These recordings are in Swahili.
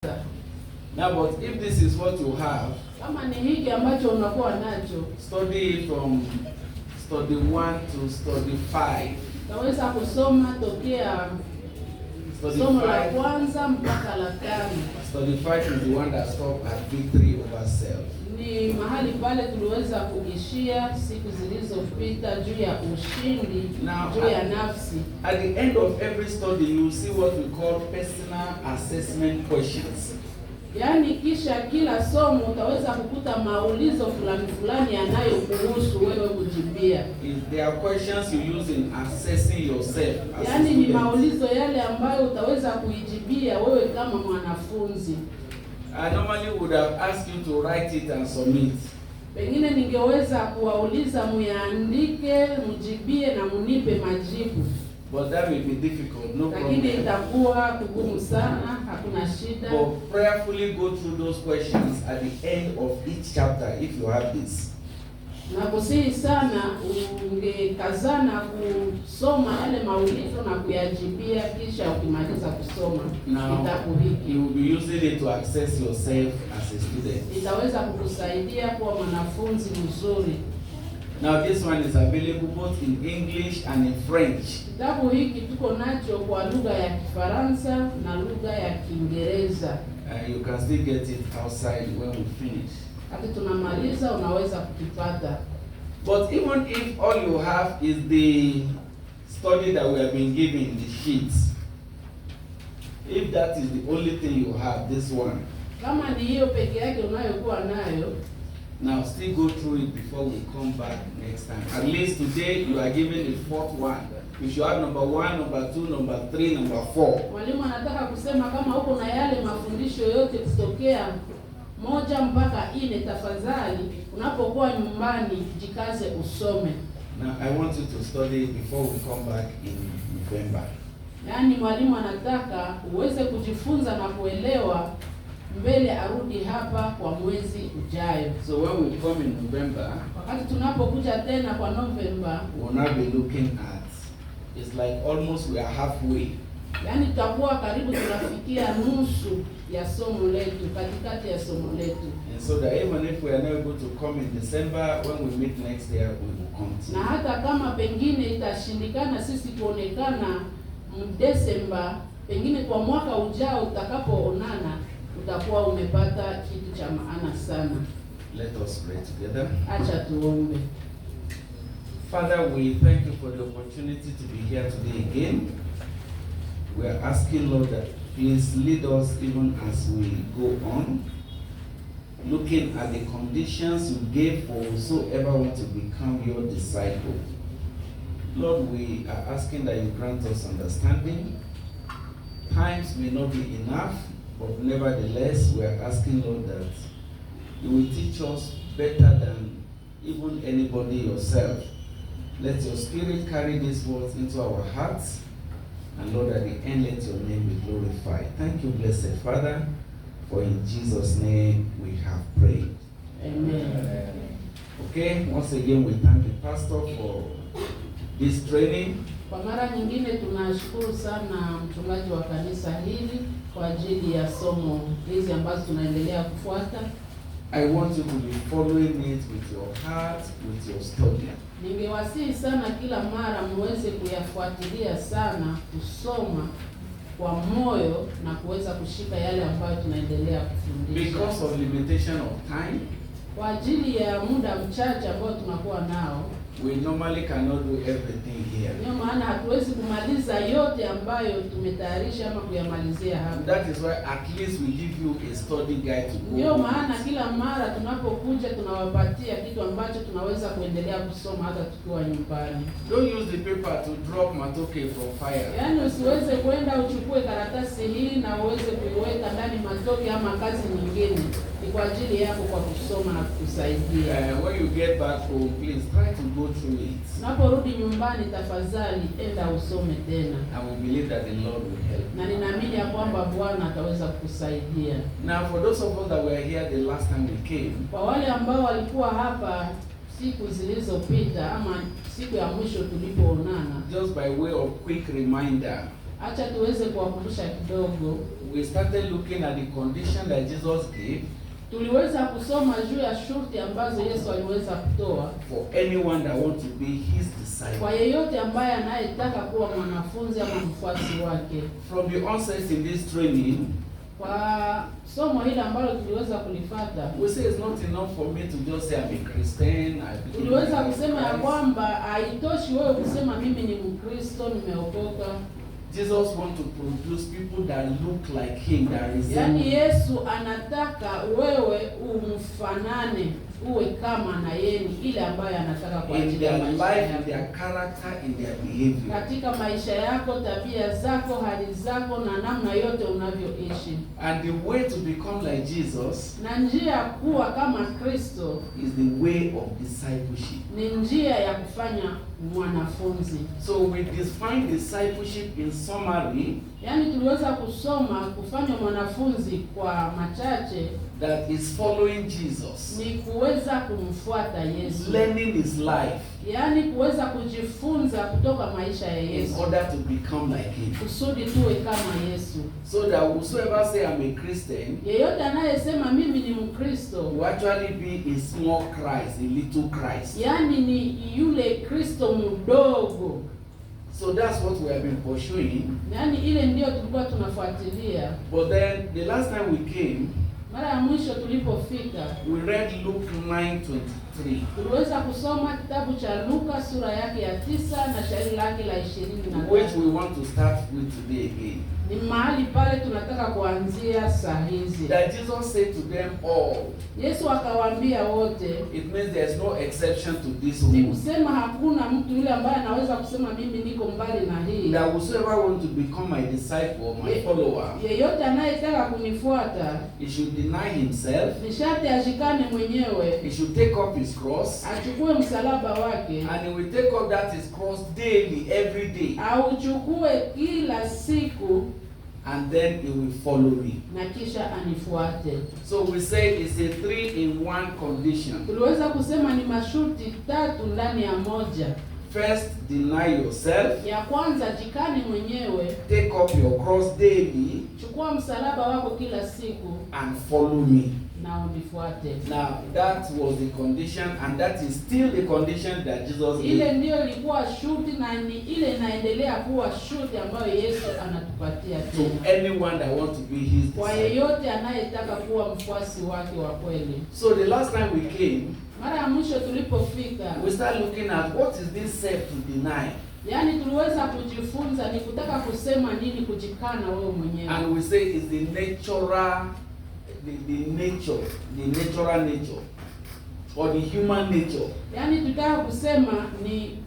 Now, but if this is what you have, kama ni hiki ambacho unakuwa nacho, study from study 1 to study 5. Naweza kusoma tokea somo la kwanza mpaka la 5. Study 5 is the one that stopped at victory over self. Ni mahali pale tuliweza kugishia siku zilizopita juu ya ushindi juu ya nafsi. At the end of every study you will see what we call personal assessment questions. Yaani kisha kila somo utaweza kukuta maulizo fulani yanayokuhusu wewe kujibia. There are questions you use in assessing yourself. Yaani ni maulizo yale ambayo utaweza kuijibia wewe kama mwanafunzi. I normally would have asked you to write it and submit. Pengine ningeweza kuwauliza muyaandike, mjibie na munipe majibu. But that will be difficult, no problem. Lakini itakuwa kugumu sana, hakuna shida. But prayerfully go through those questions at the end of each chapter if you have this. Nakusihi sana ungekazana kusoma yale maulizo na kuyajibia, kisha ukimaliza kusoma kitabu hiki. You will be using it to access yourself as a student. Itaweza kukusaidia kuwa mwanafunzi mzuri. Now this one is available both in English and in French. Kitabu hiki tuko nacho kwa lugha ya Kifaransa na lugha ya Kiingereza. You can still get it outside when we finish. Hata tunamaliza unaweza kukipata. But even if all you have is the study that we have been given, the sheets, if that is the only thing you have, this one. Kama ni hiyo peke yake unayokuwa nayo, now still go through it before we come back next time. At least today you are given the fourth one. You should have number 1, number 2, number 3, number 4. Mwalimu anataka kusema kama uko na yale mafundisho yote kutokea 1 mpaka 4, tafadhali unapokuwa nyumbani jikaze usome. Now I want you to study before we come back in November. Yaani mwalimu anataka uweze kujifunza na kuelewa mbele arudi hapa kwa mwezi ujayo. So when we come in November, wakati tunapokuja tena kwa November, we will not be looking at, it's like almost we are halfway. Yaani tutakuwa karibu tunafikia nusu ya somo letu, katikati ya somo letu. And so that even if we are not able to come in December, when we meet next year, we will continue. Na hata kama pengine itashindikana sisi kuonekana Desemba, pengine kwa mwaka ujao utakapoonana, utakuwa umepata kitu cha maana sana. Let us pray together. Acha tuombe. Father, we thank you for the opportunity to be here today again. We are asking, Lord, that please lead us even as we go on, looking at the conditions you gave for whosoever want to become your disciple. Lord, we are asking that you grant us understanding. Times may not be enough, but nevertheless, we are asking, Lord, that you will teach us better than even anybody yourself. Let your Spirit carry these words into our hearts, and Lord, at the end, let your name be glorified. Thank you, blessed Father, for in Jesus' name we have prayed. Amen. Okay, once again, we thank the pastor for this training. Kwa mara nyingine tunashukuru sana mchungaji wa kanisa hili kwa ajili ya somo hizi ambazo tunaendelea kufuata. I want you to be following it with your heart, with your study. Ningewasihi sana kila mara muweze kuyafuatilia sana, kusoma kwa moyo na kuweza kushika yale ambayo tunaendelea kufundisha. Because of limitation of time, kwa ajili ya muda mchache ambao tunakuwa nao, we normally cannot do everything here. Ndio maana hatuwezi kumaliza yote ambayo tumetayarisha ama kuyamalizia hapa. That is why at least we give you a study guide to go. Ndio maana kila mara tunapokuja tunawapatia kitu ambacho tunaweza kuendelea kusoma hata tukiwa nyumbani. Don't use the paper to drop matoke from fire. Yaani usiweze kwenda uchukue karatasi hii na uweze kuiweka ndani matoke ama kazi nyingine. Ni kwa ajili yako kwa kusoma na kukusaidia. When you get back home, please try to go through it. Unaporudi nyumbani tafadhali enda usome tena. And we believe that the Lord will help. Na ninaamini ya kwamba Bwana ataweza kukusaidia. Now for those of us that were here the last time we came, kwa wale ambao walikuwa hapa siku zilizopita ama siku ya mwisho tulipoonana, just by way of quick reminder, acha tuweze kuwakumbusha kidogo. we started looking at the condition that Jesus gave tuliweza kusoma juu ya shurti ambazo Yesu aliweza kutoa for anyone that wants to be his disciple. kwa yeyote ambaye anayetaka kuwa mwanafunzi ama mfuasi wake. From the onset in this training, Kwa somo hili ambalo tuliweza kulifuata, we say it's not enough for me to just say I'm a Christian. tuliweza kusema ya kwamba haitoshi wewe kusema mimi ni Mkristo, nimeokoka. Jesus wants to produce people that look like him, that resemble. Yaani Yesu anataka wewe umfanane, uwe kama na yeye, ile ambayo anataka kwa in ajili ya their maisha life, in yako. their character, in their behavior. Katika maisha yako, tabia zako, hali zako na namna yote unavyoishi. And the way to become like Jesus Na njia ya kuwa kama Kristo is the way of discipleship. ni njia ya kufanya mwanafunzi. So we define discipleship in summary, Yaani tuliweza kusoma kufanya mwanafunzi kwa machache that is following Jesus, ni kuweza kumfuata Yesu. learning his life Yaani kuweza kujifunza kutoka maisha ya in Yesu order to become like him. kusudi tuwe kama Yesu. So that whosoever say I'm a Christian Yeyote anayesema mimi ni Mkristo, will actually be a small Christ, a little Christ. yaani ni yule Kristo mdogo. So that's what we have been pursuing. Yaani ile ndio tulikuwa tunafuatilia. But then the last time we came, Mara ya mwisho tulipofika, we read Luke 9:23. tuliweza kusoma kitabu cha Luka sura yake ya 9 na shairi lake la 23. Which we want to start with today again. Ni mahali pale tunataka kuanzia saa hizi. That Jesus said to them all, Yesu akawaambia wote, it means there's no exception to this ni rule. kusema hakuna mtu yule ambaye anaweza kusema mimi niko mbali na hii. That whosoever wants to become my disciple, my follower, Yeyote anayetaka kunifuata, he should deny himself, ni sharti ashikane mwenyewe, he should take up his cross, achukue msalaba wake, and he will take up that his cross daily, every day, auchukue kila siku, and then he will follow me. na kisha anifuate. So we say it's a 3-in-1 condition. Tuliweza kusema ni masharti 3 ndani ya moja. First, deny yourself, Ya kwanza, jikane mwenyewe, take up your cross daily, chukua msalaba wako kila siku and follow me. na unifuate. Now, that was the condition, and that is still the condition that Jesus Ile gave ndio ilikuwa shuti na ni ile inaendelea kuwa shuti ambayo Yesu anatupatia to tena. anyone that wants to be his Kwa disciple. yeyote anayetaka kuwa mfuasi wake wa kweli. So the last time we came, Mara ya mwisho tulipofika, we start looking at what is this self to deny, yaani tuliweza kujifunza ni kutaka kusema nini kujikana wewe mwenyewe. and we say is the natural, the natural nature, or the human nature, Yaani tutaka kusema ni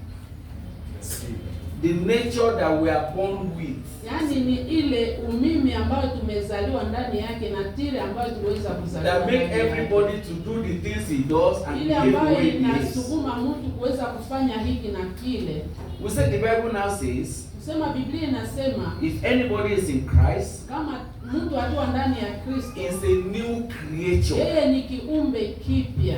the nature that we are born with, yaani ni ile umimi ambayo tumezaliwa ndani yake na tire ambayo tuliweza kuzaliwa. that make ndani yake. everybody to do the things he does and Ile behave the ambayo way he is. inasukuma mtu kuweza kufanya hiki na kile. We say the Bible now says, Kusema Biblia inasema if anybody is in Christ, kama mtu akiwa ndani ya Kristo, is a new creature. yeye ni kiumbe kipya.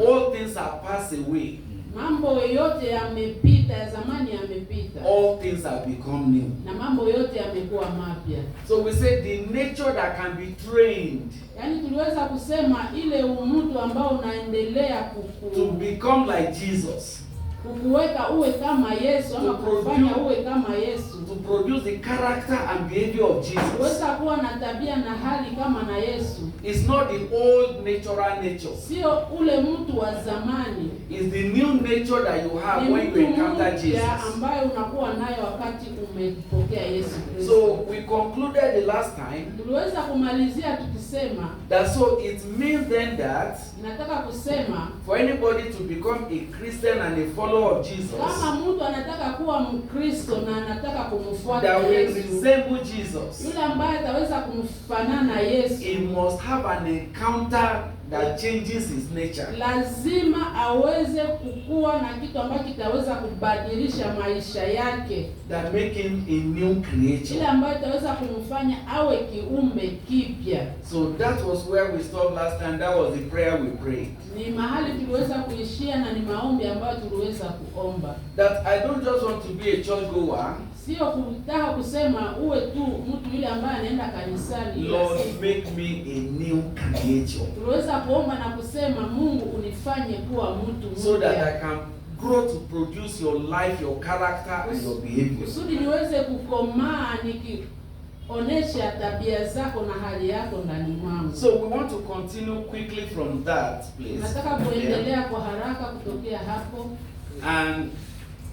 All things are passed away. Mambo yote yamepita, ya zamani yamepita, All things have become new. na mambo yote yamekuwa mapya. So we say the nature that can be trained Yaani tuliweza kusema ile mtu ambao unaendelea to become like Jesus, kukuweka uwe kama Yesu ama To produce- kufanya uwe kama Yesu. to produce the character and behavior of Jesus, Kuweza kuwa na tabia na hali kama na Yesu. is not the old natural nature. Sio ule mtu wa zamani. It's the new nature that you have Ni when mtu you encounter mpya Jesus. ambayo unakuwa nayo wakati umepokea Yesu Kristo. So we concluded the last time Tuliweza kumalizia tukisema, that so it means then that nataka kusema for anybody to become a Christian and a follower of Jesus, kama mtu anataka kuwa Mkristo na anataka kumfuata that will Yesu, resemble Jesus, yule ambaye ataweza kumfanana Yesu, he must have an encounter that changes his nature. Lazima aweze kukua na kitu ambacho kitaweza kubadilisha maisha yake, That make him a new creature. ile ambayo itaweza kumfanya awe kiumbe kipya. So that was where we stopped last time. That was the prayer we prayed. Ni mahali tuliweza kuishia na ni maombi ambayo tuliweza kuomba. That I don't just want to be a church goer. Sio kutaka kusema uwe tu mtu yule ambaye anaenda kanisani. Lord, make me a new creature. Tuliweza kuomba na kusema, Mungu unifanye kuwa mtu So that mpya, I can grow to produce your life, your character, and your behavior. kusudi niweze kukomaa nikionesha tabia zako na hali yako ndani mwangu. So we want to continue quickly from that place. Nataka kuendelea kwa haraka kutokea hapo. And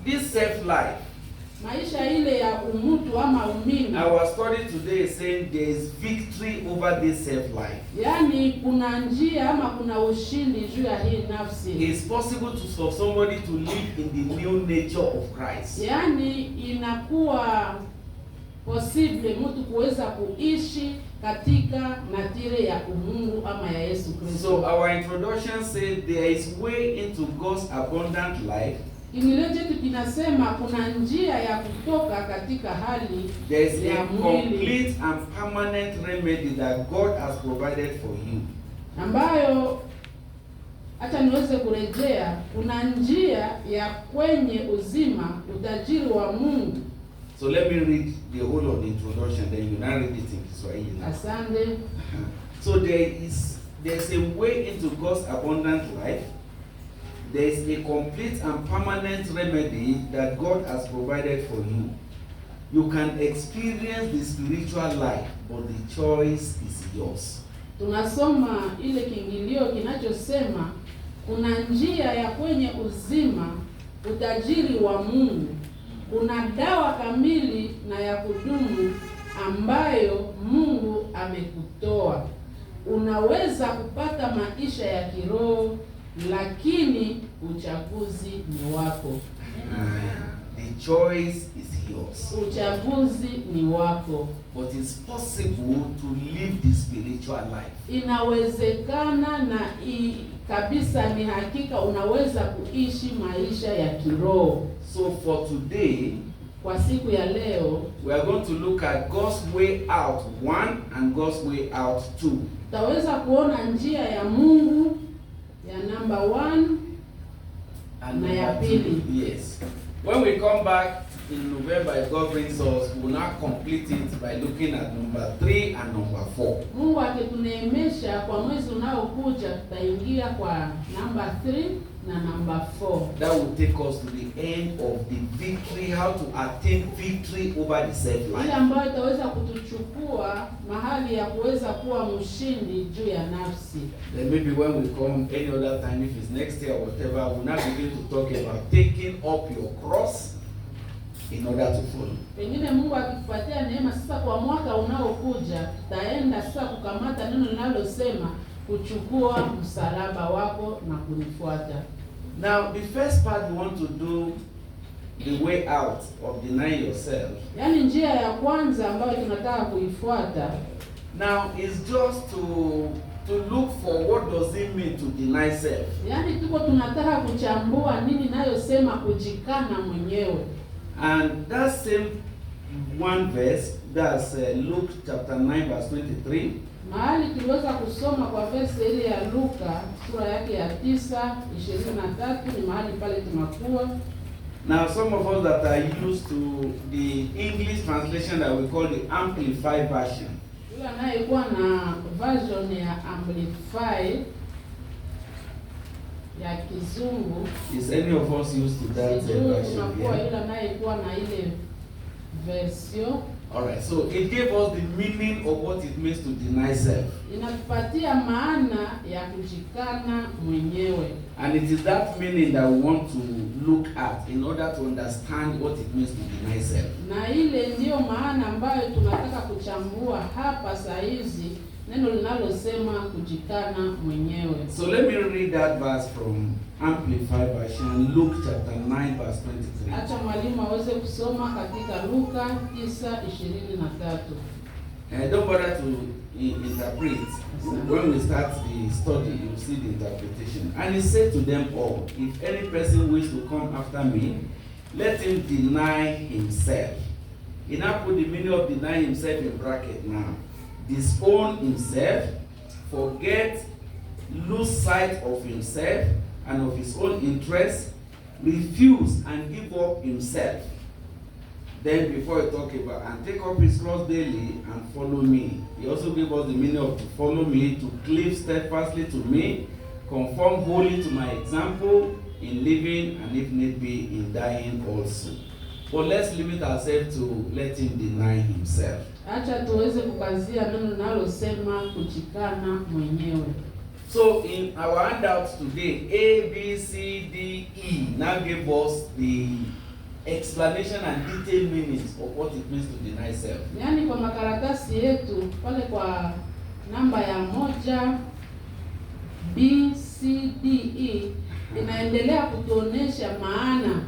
this self-life, Maisha ile ya umutu ama umimi. our study today is saying there is victory over this self-life. Yaani kuna njia ama kuna ushindi juu ya hii nafsi. It's possible for somebody to live in the new nature of Christ. Yaani inakuwa possible mtu kuweza kuishi katika natire ya umungu ama ya Yesu Kristo. So our introduction said there is way into God's abundant life. Kimilio chetu kinasema kuna njia ya kutoka katika hali There is ya a mwili complete and permanent remedy that God has provided for you. ambayo, acha niweze kurejea, kuna njia ya kwenye uzima, utajiri wa Mungu. So let me read the whole of the introduction, then you now read it in Kiswahili. Asante. So there's a way into God's abundant life. There is a complete and permanent remedy that God has provided for you. You can experience the spiritual life, but the choice is yours. Tunasoma ile kiingilio kinachosema kuna njia ya kwenye uzima, utajiri wa Mungu. Kuna dawa kamili na ya kudumu ambayo Mungu amekutoa. Unaweza kupata maisha ya kiroho, lakini uchaguzi ni wako. The choice is yours. Uchaguzi ni wako. But it's possible to live the spiritual life. Inawezekana na kabisa ni hakika unaweza kuishi maisha ya kiroho. So for today, Kwa siku ya leo we are going to look at God's way out 1 and God's way out 2. utaweza kuona njia ya Mungu ya number 1 And na ya number pili. 2. Yes. When we come back in November, if God brings us, we will now complete it by looking at number 3 and number 4. Mungu akituneemesha kwa mwezi unaokuja tutaingia kwa number 3 na number 4. That will take us to the end of the victory, how to attain victory over the Ile self-life. ambayo itaweza kutuchukua mahali ya kuweza kuwa mshindi juu ya nafsi. Then maybe when we come any other time, if it's next year or whatever, we'll now begin to talk about taking up your cross in order to follow. Pengine Mungu akikupatia neema sasa, kwa mwaka unaokuja tutaenda sasa kukamata neno linalosema kuchukua msalaba wako na kunifuata. Now, the first part we want to do, the way out of denying yourself. Yaani njia ya kwanza ambayo tunataka kuifuata Now, is just to look for what does it mean to deny self. yaani tuko tunataka kuchambua nini nayosema kujikana mwenyewe. And that same one verse, that's Luke chapter 9 verse 23. Mahali tuliweza kusoma kwa verse ile ya Luka sura yake ya 9:23 ni mahali pale tunakuwa. Now, some of us that are used to the English translation that we call the Amplified Version. Yule anayekuwa na version ya Amplify ya Kizungu, Is any of us used to that sijui version? tunakuwa Yeah? yule anayekuwa na ile version. Alright, so it gave us the meaning of what it means to deny self. Inatupatia maana ya kujikana mwenyewe. And it is that meaning that we want to look at in order to understand what it means to deny self. Na ile ndiyo maana ambayo tunataka kuchambua hapa saa hizi, neno linalosema kujikana mwenyewe. So let me read that verse from Amplified Version, Luke chapter 9 verse 23. Acha mwalimu aweze kusoma katika Luka 9:23. Don't bother to interpret. When we start the study, you will see the interpretation. And he said to them all, if any person wishes to come after me, let him deny himself. He now put the meaning of deny himself in bracket now. Disown himself, forget, lose sight of himself and of his own interests, refuse and give up himself. Then before he talk about and take up his cross daily and follow me. He also gave us the meaning of to follow me, to cleave steadfastly to me, conform wholly to my example in living and if need be in dying also. But let's limit ourselves to let him deny himself. Acha tuweze kukazia neno linalosema kujikana mwenyewe. So in our handouts today, A, B, C, D, E now give us the explanation and detailed meanings of what it means to deny self. Yaani kwa makaratasi yetu pale kwa namba ya 1 B, C, D, E inaendelea kutuonesha maana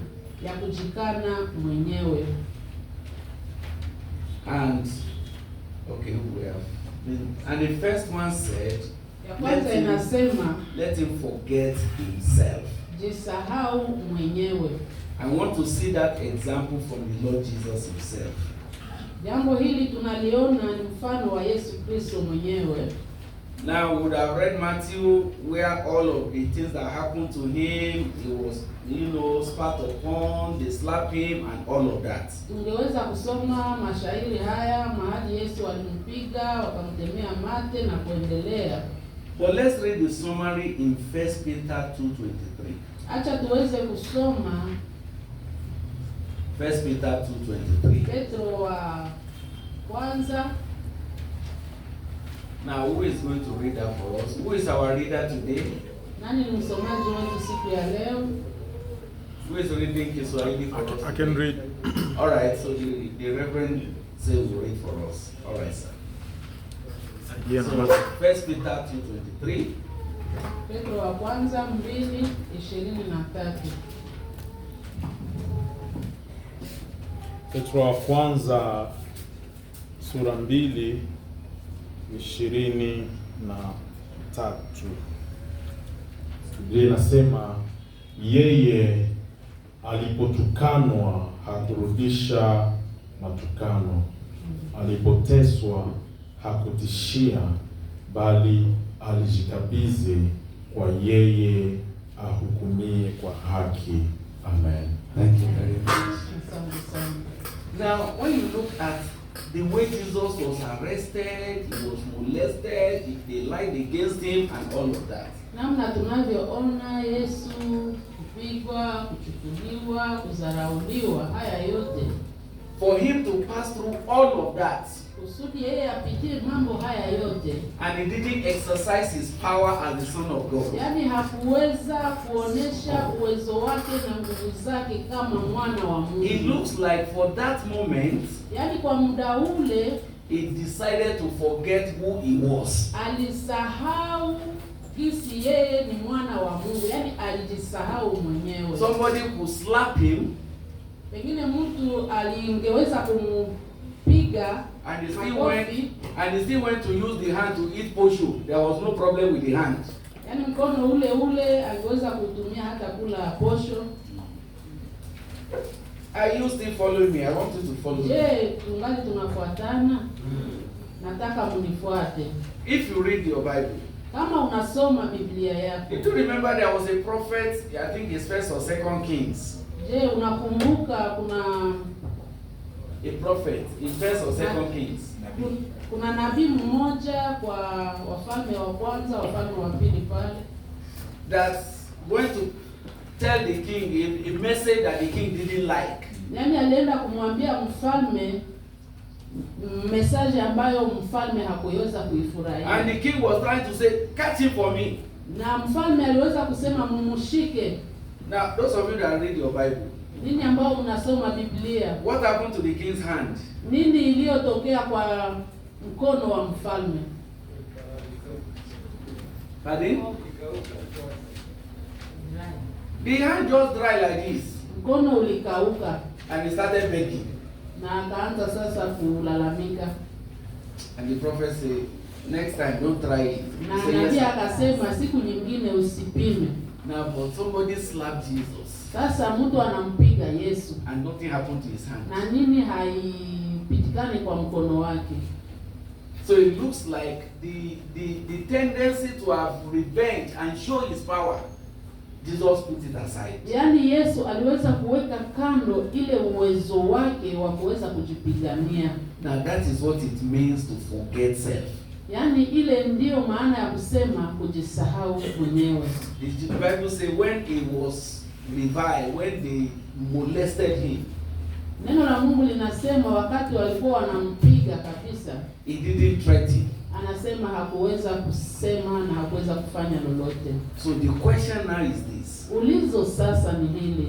ya kujikana mwenyewe. And okay, we have and the first one said, ya kwanza inasema let him forget himself. Jisahau mwenyewe. I want to see that example from the Lord Jesus himself. Jambo hili tunaliona ni mfano wa Yesu Kristo mwenyewe. Now we would have read Matthew where all of the things that happened to him, he was, spat upon, they slapped him and all of that. Ungeweza kusoma mashairi haya mahali Yesu alimpiga, wakamtemea mate na kuendelea. But let's read the summary in 1 Peter 2:23. Acha tuweze kusoma 1 Peter 2:23. Petro wa kwanza. Now who is going to read that for us? Who is our reader today? Nani ni msomaji wetu siku ya leo? Who is reading Kiswahili for us? I can read. All right, so the Reverend say will read for us. All right, sir. Yeah, so 1 Peter 2:23. Petro wa kwanza 2:23. Petro wa kwanza sura 2:23. Biblia inasema yeye alipotukanwa hakurudisha matukano, alipoteswa hakutishia, bali alijikabidhi kwa yeye ahukumie kwa haki. Amen. Thank you very much. Now, when you look at the way Jesus was arrested, he was molested, they lied against him and all of that. Namna tunavyoona Yesu kupigwa, kuchukuliwa, kudharauliwa, haya yote. For him to pass through all of that. Kusudi yeye apitie mambo haya yote. And he didn't exercise his power as the Son of God. Yaani hakuweza kuonesha uwezo wake na nguvu zake kama mwana wa Mungu. It looks like for that moment, yaani kwa muda ule, he decided to forget who he was. Alisahau kisi yeye ni mwana wa Mungu, yaani alijisahau mwenyewe. Somebody could slap him. Pengine mtu alingeweza kumpiga and he still went to use the hand to eat posho. There was no problem with the hand. Yaani mkono ule angeweza kutumia hata kula posho. Are you still following me? I want you to follow me. Je, tungali tunafuatana? Nataka munifuate. If you read your Bible, kama unasoma Biblia yako, you do remember there was a prophet, I think it's 1st or 2nd Kings. Je, unakumbuka kuna a prophet in 1st or 2nd Kings? Kuna nabii mmoja kwa Wafalme wa kwanza, Wafalme wa pili pale, that went to tell the king a message that the king didn't like. Yaani alienda kumwambia mfalme message ambayo mfalme hakuweza kuifurahia. And the king was trying to say, catch him for me. Na mfalme aliweza kusema mumushike. Now, those of you that read your Bible, nini ambao unasoma Biblia, what happened to the king's hand? Nini iliyotokea kwa mkono wa mfalme? Pardon? The hand just dry like this. Mkono ulikauka. And he started begging. Na akaanza sasa kulalamika. And the prophet said, next time don't try it. Na Say, nabii yes. akasema siku nyingine usipime. Now, but somebody slapped Jesus Sasa mtu anampiga Yesu and nothing happened to his hand. na nini haipitikane kwa mkono wake. So it looks like the tendency to have revenge and show his power, Jesus put it aside. Yaani Yesu aliweza kuweka kando ile uwezo wake wa kuweza kujipigania. Now that is what it means to forget self. Yaani ile ndiyo maana ya kusema kujisahau mwenyewe. The Bible says when he was reviled, when they molested him, Neno la Mungu linasema wakati walikuwa wanampiga kabisa, he didn't threaten. anasema hakuweza kusema na hakuweza kufanya lolote. So the question now is this. Ulizo sasa ni hili.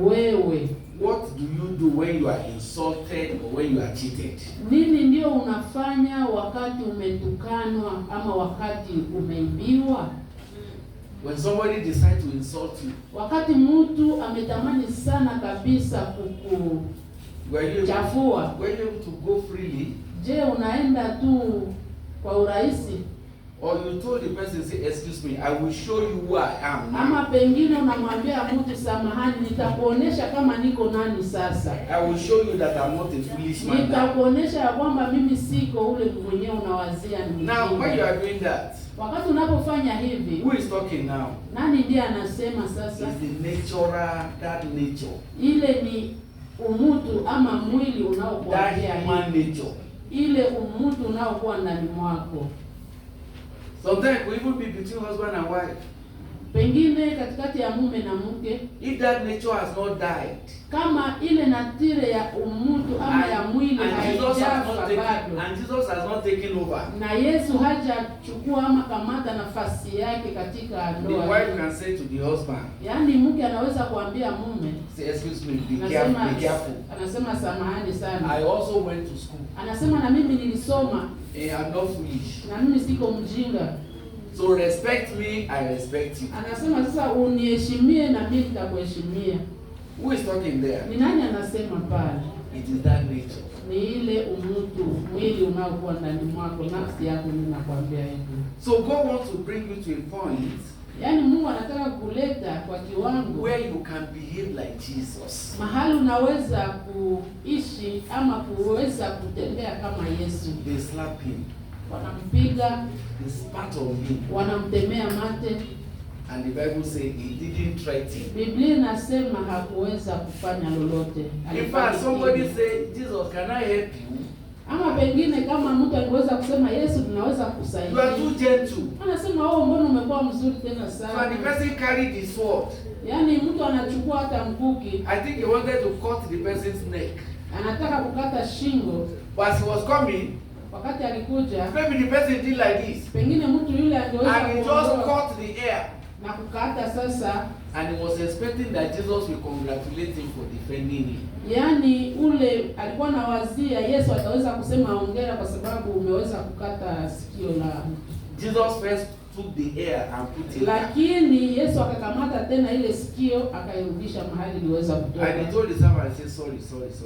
Wewe, What do you do when you are insulted or when you are cheated? nini ndio unafanya wakati umetukanwa ama wakati umeibiwa? When somebody decides to insult you, Wakati mtu ametamani sana kabisa were you kukuchafua, able to go freely, je, unaenda tu kwa urahisi? or you told the person, say, excuse me, I will show you who I am now. Ama pengine unamwambia mtu samahani, nitakuonesha kama niko nani sasa. I will show you that I'm not a foolish man now. Nitakuonesha ya kwamba mimi siko ule mwenyewe unawazia ni Now, when you mjinga. are doing that, Wakati unapofanya hivi, who is talking now? nani ndiye anasema sasa? Is the natural, that nature, Ile ni umutu ama mwili that unaokuambia human hivi. nature. Ile umutu unaokuwa ndani mwako. Sometimes it will even be between husband and wife. Pengine katikati ya mume na mke, If that nature has not died, kama ile natire ya umutu ama ya mwili haijafa bado, and Jesus has not taken over, na Yesu hajachukua ama kamata nafasi yake katika the ndoa. wife can say to the husband, Yaani mke anaweza kuambia mume, say, excuse me, be careful. anasema samahani sana. I also went to school. Anasema na mimi nilisoma I'm not foolish. na mimi siko mjinga. So respect me, I respect you. Anasema sasa uniheshimie na mimi nitakuheshimia. Who is talking there? Ni nani anasema pale? It is that nature. Ni ile umutu, mwili unaokuwa ndani mwako, nafsi yako. Mimi nakwambia hivi. So God wants to bring you to a point Yaani Mungu anataka kuleta kwa kiwango where you can behave like Jesus. mahali unaweza kuishi ama kuweza kutembea kama Yesu. They slap him, Wanampiga, they spat on him, wanamtemea mate. and the Bible says he didn't threaten. Biblia inasema hakuweza kufanya lolote. In fact, somebody say, Jesus, can I help you? Ama pengine kama mtu angeweza kusema Yesu, tunaweza You are kusaidia. too gentle. Anasema oh, mbona umekuwa mzuri tena So the sana. person carried the sword. Yaani mtu anachukua hata mkuki, I think he wanted to cut the person's neck. anataka kukata shingo. But as he was coming, Wakati alikuja, maybe the person did like this. pengine mtu yule angeweza And he just kuondoa cut the air. na kukata sasa. And he was expecting that Jesus will congratulate him for defending him. Yaani ule alikuwa na wazia Yesu ataweza kusema hongera kwa sababu umeweza kukata sikio la. Jesus first took the air and put it back. Lakini Yesu akakamata tena ile sikio akairudisha mahali iliweza kutoka. And he told the servant, I said, sorry.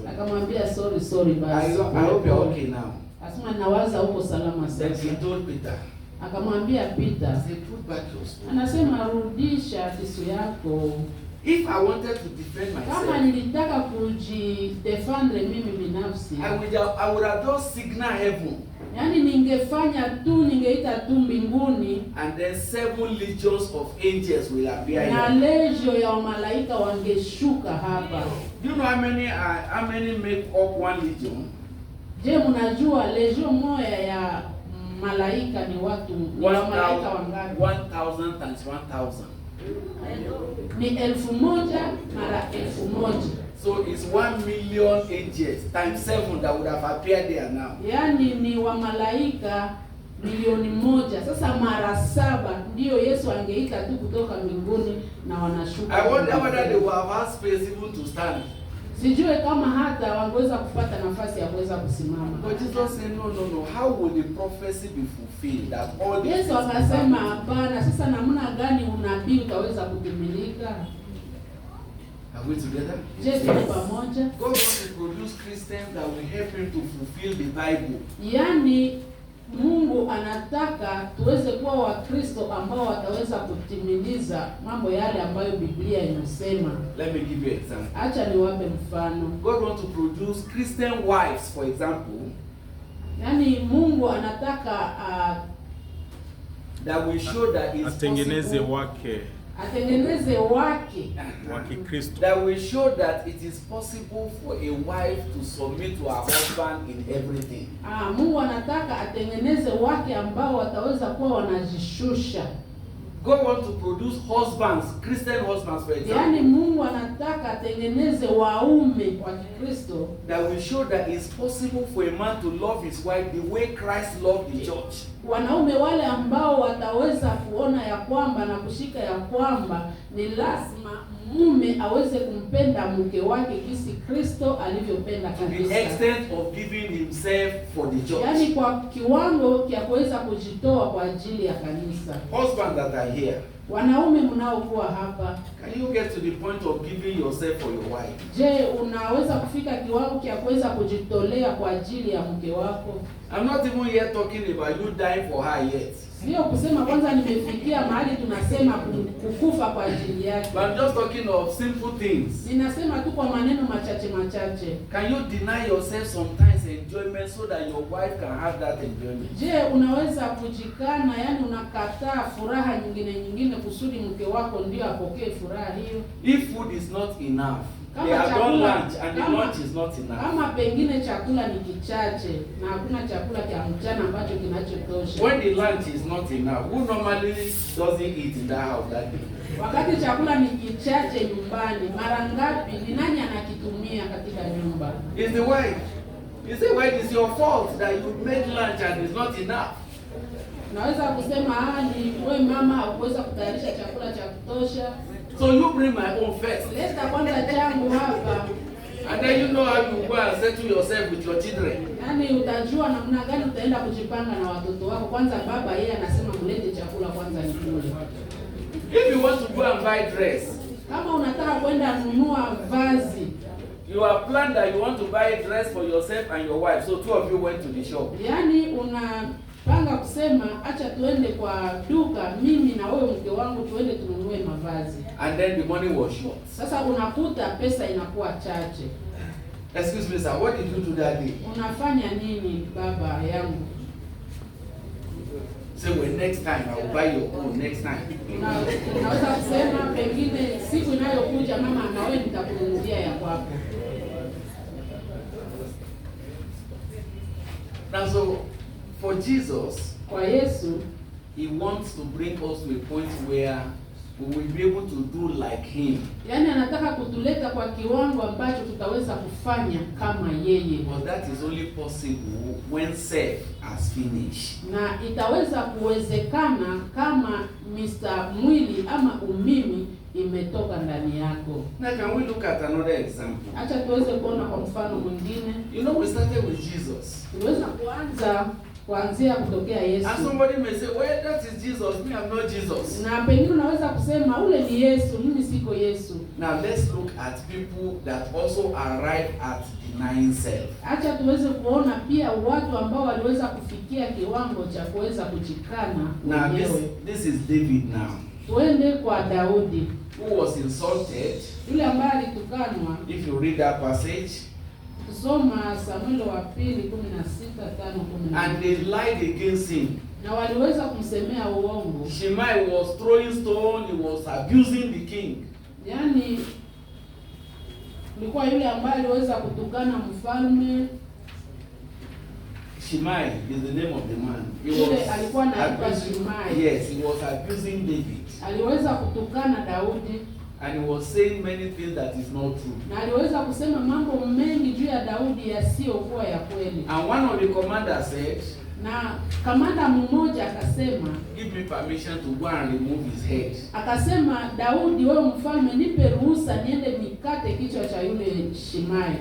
Akamwambia sorry basi. I hope you're okay now. Asema nawaza uko salama Then sasa. he told Peter, Akamwambia I Peter, said, put back your sword. anasema rudisha kisu yako. If I wanted to defend Kama myself, nilitaka kujidefendre mimi binafsi, I would have just signaled heaven, yaani ningeita tu mbinguni and then 7 legions of angels will appear na here. lejo ya malaika wangeshuka hapa. Do you know how many make up 1 legion? Je, mnajua lejo moja ya malaika ni watu ni malaika wangapi? 1,000 times 1,000. Ni 1,000 mara 1,000. So it's 1 million angels times 7 that would have appeared there now. Yaani ni wa malaika milioni 1. Sasa mara 7 ndio Yesu angeita tu kutoka mbinguni na wanashuka. I wonder whether they will have had space even to stand. Sijue kama hata wangeweza kupata nafasi ya kuweza kusimama. But Jesus said, no. How will the prophecy be fulfilled that all these Yesu things will akasema happen? hapana, sasa namna gani unabii utaweza kutimilika? Are we together? Je, tuko pamoja? God wants to produce Christians that will help him to fulfill the Bible. Yaani Mungu anataka tuweze kuwa Wakristo ambao wataweza kutimiliza mambo yale ambayo Biblia inasema. Let me give you an example. Acha niwape mfano. God wants to produce Christian wives, for example, Yaani Mungu anataka that will show that it's atengeneze possible. Atengeneze wake wa Kikristo. That will show that it is possible for a wife to submit to her husband in everything. Mungu anataka atengeneze wake ambao wataweza kuwa wanajishusha. God wants to produce husbands, Christian husbands, for example. Yaani Mungu anataka atengeneze waume wa Kikristo that will show that it's possible for a man to love his wife the way Christ loved the church. Wanaume wale ambao wataweza kuona ya kwamba na kushika ya kwamba ni lazima mume aweze kumpenda mke wake kisi Kristo alivyopenda kanisa. To the extent of giving himself for the church. Yaani kwa kiwango cha kuweza kujitoa kwa ajili ya kanisa. Husbands that are here, wanaume mnaokuwa hapa, can you get to the point of giving yourself for your wife? Je, unaweza kufika kiwango cha kuweza kujitolea kwa ajili ya mke wako? I'm not even yet talking about you dying for her yet. Sio kusema kwanza nimefikia mahali tunasema kukufa kwa ajili yake. But I'm just talking of simple things. Ninasema tu kwa maneno machache machache. Can you deny yourself sometimes enjoyment so that your wife can have that enjoyment? Je, unaweza kujikana, yani unakataa furaha nyingine kusudi mke wako ndio apokee furaha hiyo? If food is not enough, they have done lunch and the lunch is not enough. Kama pengine chakula ni kichache na hakuna chakula cha mchana ambacho kinachotosha. When the lunch is not enough, who normally doesn't eat in that house that day? Wakati chakula ni kichache nyumbani, mara ngapi ni nani anakitumia katika nyumba? It's the wife. You say, well, it's your fault that you made lunch and it's not enough. Naweza kusema ni wewe mama hauweza kutayarisha chakula cha kutosha. So you bring my own first. Leta kwanza changu hapa. And then you know how you go and settle yourself with your children. Yaani utajua namna gani utaenda kujipanga na watoto wako. Kwanza baba yeye anasema mlete chakula kwanza nikule. If you want to go and buy dress, kama unataka kwenda nunua vazi, you have planned that you want to buy a dress for yourself and your wife. So two of you went to the shop. Yaani unapanga kusema acha tuende kwa duka, mimi na wewe mke wangu tuende tununue mavazi. And then the money was short. Sasa unakuta pesa inakuwa chache. Excuse me, sir, what did you do that day? Unafanya nini baba yangu? Say, well, next time I will buy your own next time. Unaweza kusema pengine siku inayokuja mama na wewe nitakununulia ya kwako. Now so for Jesus, kwa Yesu, he wants to bring us to a point where we will be able to do like him. Yaani anataka kutuleta kwa kiwango ambacho tutaweza kufanya kama yeye. But that is only possible when self has finished. Na itaweza kuwezekana kama Mr. Mwili ama umimi imetoka ndani yako. Now can we look at another example? Acha tuweze kuona kwa mfano mwingine. You know, we started with Jesus. Tuweza kuanzia kutokea Yesu. And somebody may say, well, that is Jesus, me, I'm not Jesus. Na pengine unaweza kusema ule ni Yesu, mimi siko Yesu. Now let's look at people that also arrive at denying self. Acha tuweze kuona pia watu ambao waliweza kufikia kiwango cha kuweza kujikana wenyewe. This is David now. Tuende kwa Daudi, who was insulted. yule ambaye alitukanwa. If you read that passage, tusoma Samueli wa pili 16:5-10. And they lied against him. Na waliweza kumsemea uongo. Shimei was throwing stone, he was abusing the king. Yaani ilikuwa yule ambaye aliweza kutukana mfalme. Shimei is the name of the man. Yule alikuwa anaitwa Shimei. Yes, he was abusing David. Aliweza kutukana Daudi. And he was saying many things that is not true. Na aliweza kusema mambo mengi juu ya Daudi yasiyokuwa ya kweli. And one of the commanders said, na kamanda mmoja akasema, give me permission to go and remove his head. Akasema, Daudi wewe mfalme, nipe ruhusa niende nikate kichwa cha yule Shimei.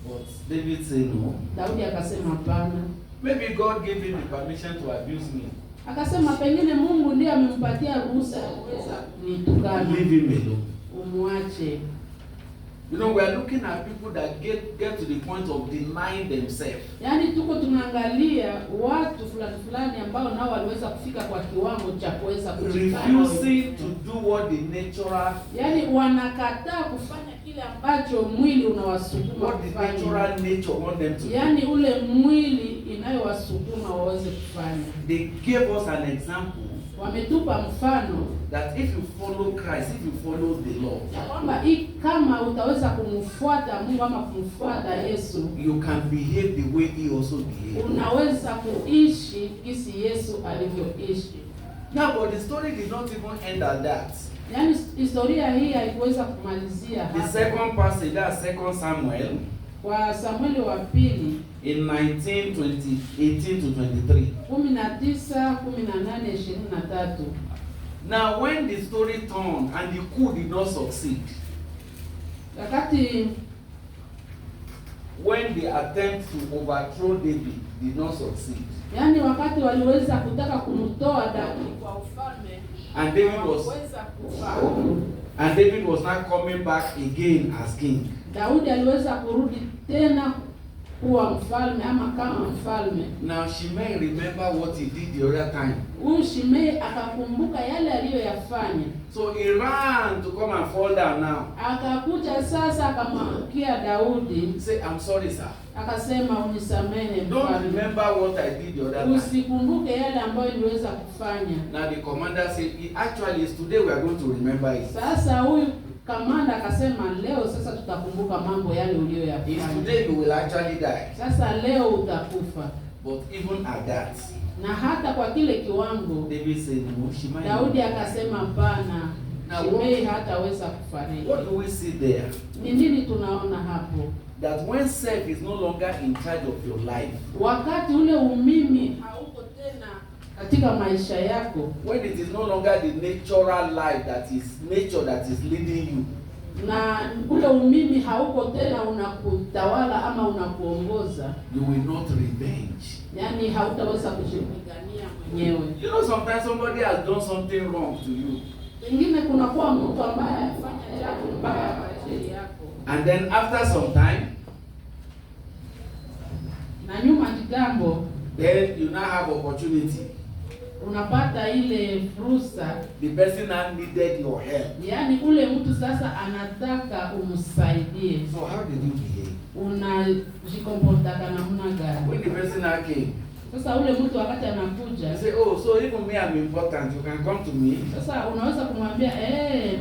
But David said no. Daudi akasema hapana. Maybe God gave him the permission to abuse me. Akasema pengine Mungu ndiye amempatia ruhusa ya kuweza nitukana. Leave him alone. Umwache. You know, we are looking at people that get to the point of denying themselves. Yaani tuko tunaangalia watu fulani ambao nao waliweza kufika kwa kiwango cha kuweza refusing to do what the natural, yaani wanakataa kufanya kile ambacho mwili unawasukuma what the natural nature want them to do. Yaani ule mwili inayowasukuma waweze kufanya. They gave us an example. Wametupa mfano That if you follow Christ, if you follow the law, kwamba kama utaweza kumfuata Mungu ama kumfuata Yesu, you can behave the way he also behaved. Unaweza kuishi jinsi Yesu alivyoishi. Now, but the story did not even end at that. Yaani historia hii haikuweza kumalizia The hapa. second passage, that's 2 Samuel, Kwa Samueli wa pili in 18 to 23. 19:18-23. Now, when the story turned and the coup did not succeed, Wakati when the attempt to overthrow David did not succeed, yaani wakati waliweza kutaka kumtoa Daudi kwa ufalme, and David was not coming back again as king. Daudi aliweza kurudi tena kuwa mfalme ama kama mfalme. Now Shimei remember what he did the other time. Huyu Shimei akakumbuka yale aliyoyafanya. So he ran to come and fall down now. Akakuja sasa akamwamkia Daudi. Say, I'm sorry, sir. Akasema unisamehe Don't mfalme. remember what I did the other time. Usikumbuke yale ambayo niliweza kufanya. Now the commander said, actually it's today we are going to remember it. Sasa huyu kamanda akasema leo sasa tutakumbuka mambo yale uliyoyafanya. It's today you will actually die. Sasa leo utakufa. But even at that, Na hata kwa kile kiwango David said, no, Shimei. Daudi akasema hapana. Now, Shimei hataweza kufariki. what do we see there? Ni nini tunaona hapo? That when self is no longer in charge of your life, Wakati ule umimi hauko tena katika maisha yako, when it is no longer the natural life that is leading you, na ule umimi hauko tena unakutawala ama unakuongoza, you will not revenge. yaani hautaweza kujipigania mwenyewe. You know, sometimes somebody has done something wrong to you, Pengine kunakuwa mtu ambaye amefanya jambo baya kwa ajili yako, and then after some time, na nyuma kitambo then you now have opportunity. unapata ile fursa, The person now needed your help. yaani ule mtu sasa anataka umsaidie. So how did you behave? Unajikomporta namna gani? When the person now came, Sasa ule mtu wakati you anakuja, say, oh, so even me, I'm important. You can come to me. sasa unaweza kumwambia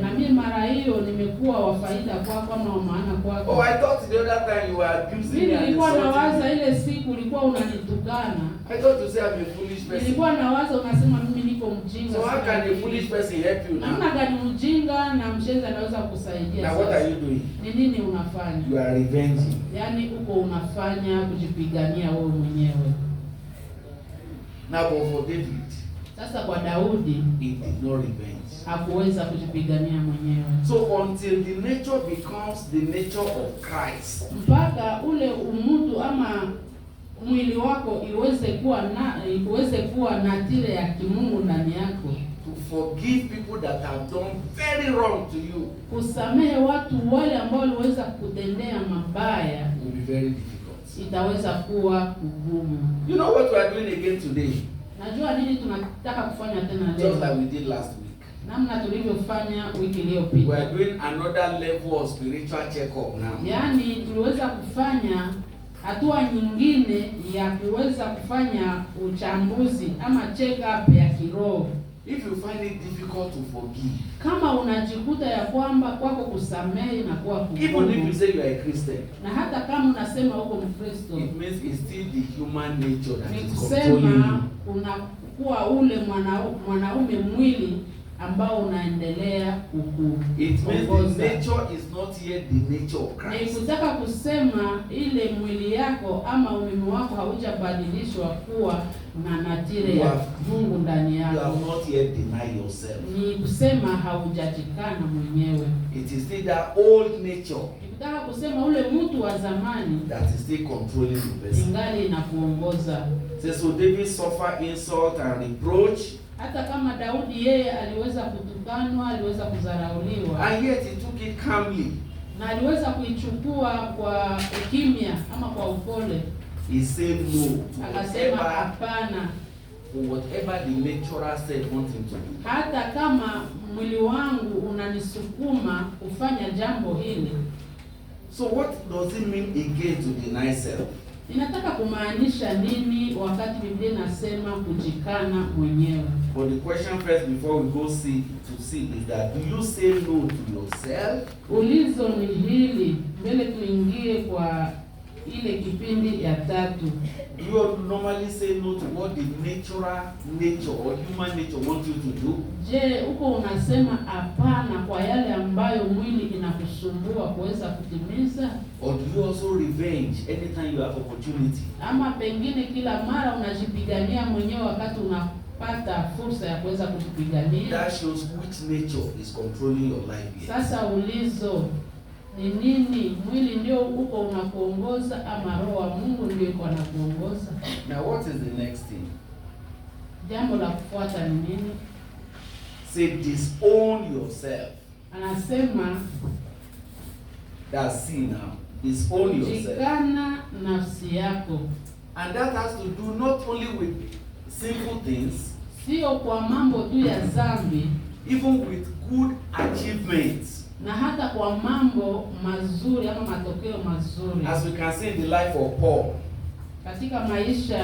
na mimi mara hiyo nimekuwa wa faida kwako ama wa maana kwako. Oh, I thought the other time you were abusing me Mimi and nilikuwa nawaza insulting me. ile siku ulikuwa unanitukana. I thought you say I'm a foolish person. Nilikuwa nawaza unasema mimi niko mjinga. So how sana. can a foolish person help you now? Namna gani mjinga na mshenzi anaweza kusaidia? Now what are you doing? Ni nini unafanya? You are revenging. Yaani uko unafanya kujipigania wewe mwenyewe. Now but for David, Sasa kwa Daudi he did not revenge. hakuweza kujipigania mwenyewe. So until the nature becomes the nature of Christ, Mpaka ule umutu ama mwili wako iweze kuwa natire ya kimungu ndani yako. to forgive people that have done very wrong to you Kusamehe watu wale ambao waliweza kutendea mabaya will be very difficult. itaweza kuwa kugumu. You know what we are doing again today? Najua nini tunataka kufanya tena Just leo. like we did last week. Namna tulivyofanya wiki We iliyopita. are doing another level of spiritual check-up now. Yaani tuliweza kufanya hatua nyingine ya kuweza kufanya uchambuzi ama check up ya kiroho. If you find it difficult to forgive, Kama unajikuta ya kwamba kwako kusamehe na kuwa even if you kugumu, say you are a Christian, na hata kama unasema uko Mkristo, it means it's still the human nature that ni is controlling kusema you. unakuwa ule mwanaume mwili ambao unaendelea It means kukuongoza. the nature is not yet the nature of Ni Christ. kutaka kusema ile mwili yako ama umimi wako haujabadilishwa kuwa na natire You ya have- Mungu ndani You have yako. not yet denied yourself. Ni kusema haujajikana mwenyewe. It is still that old nature Ni kutaka kusema ule mtu wa zamani that is still controlling the person. ingali inakuongoza. So David suffered insult and reproach, Hata kama Daudi yeye aliweza kutukanwa, aliweza kudharauliwa, and yet he took it calmly. na aliweza kuichukua kwa ukimya ama kwa upole. He said no to Akasema whatever, hapana, whatever the lecturer said want him to do. hata kama mwili wangu unanisukuma kufanya jambo hili. So what does it mean again to deny self? Inataka kumaanisha nini wakati Biblia inasema kujikana mwenyewe? But the question first before we go see is that, do you say no to yourself? Ulizo ni hili mbele tuingie kwa ile kipindi ya tatu. You normally say no to what the nature or human nature wants you to do. Je, uko unasema hapana kwa yale ambayo mwili inakusumbua kuweza kutimiza? Or do you also revenge anytime you have opportunity? Ama pengine kila mara unajipigania mwenyewe wakati unapata fursa ya kuweza kujipigania? That shows which nature is controlling your life here. Sasa ulizo ni nini? Mwili ndio uko unakuongoza ama roho wa Mungu ndio iko anakuongoza? Now what is the next thing? Jambo la kufuata ni nini? Say disown yourself. Anasema That's sin now. Disown yourself. jikana nafsi yako. And that has to do not only with sinful things, Sio kwa mambo tu ya dhambi, even with good achievements. na hata kwa mambo mazuri ama matokeo mazuri. As we can see in the life of Paul Katika maisha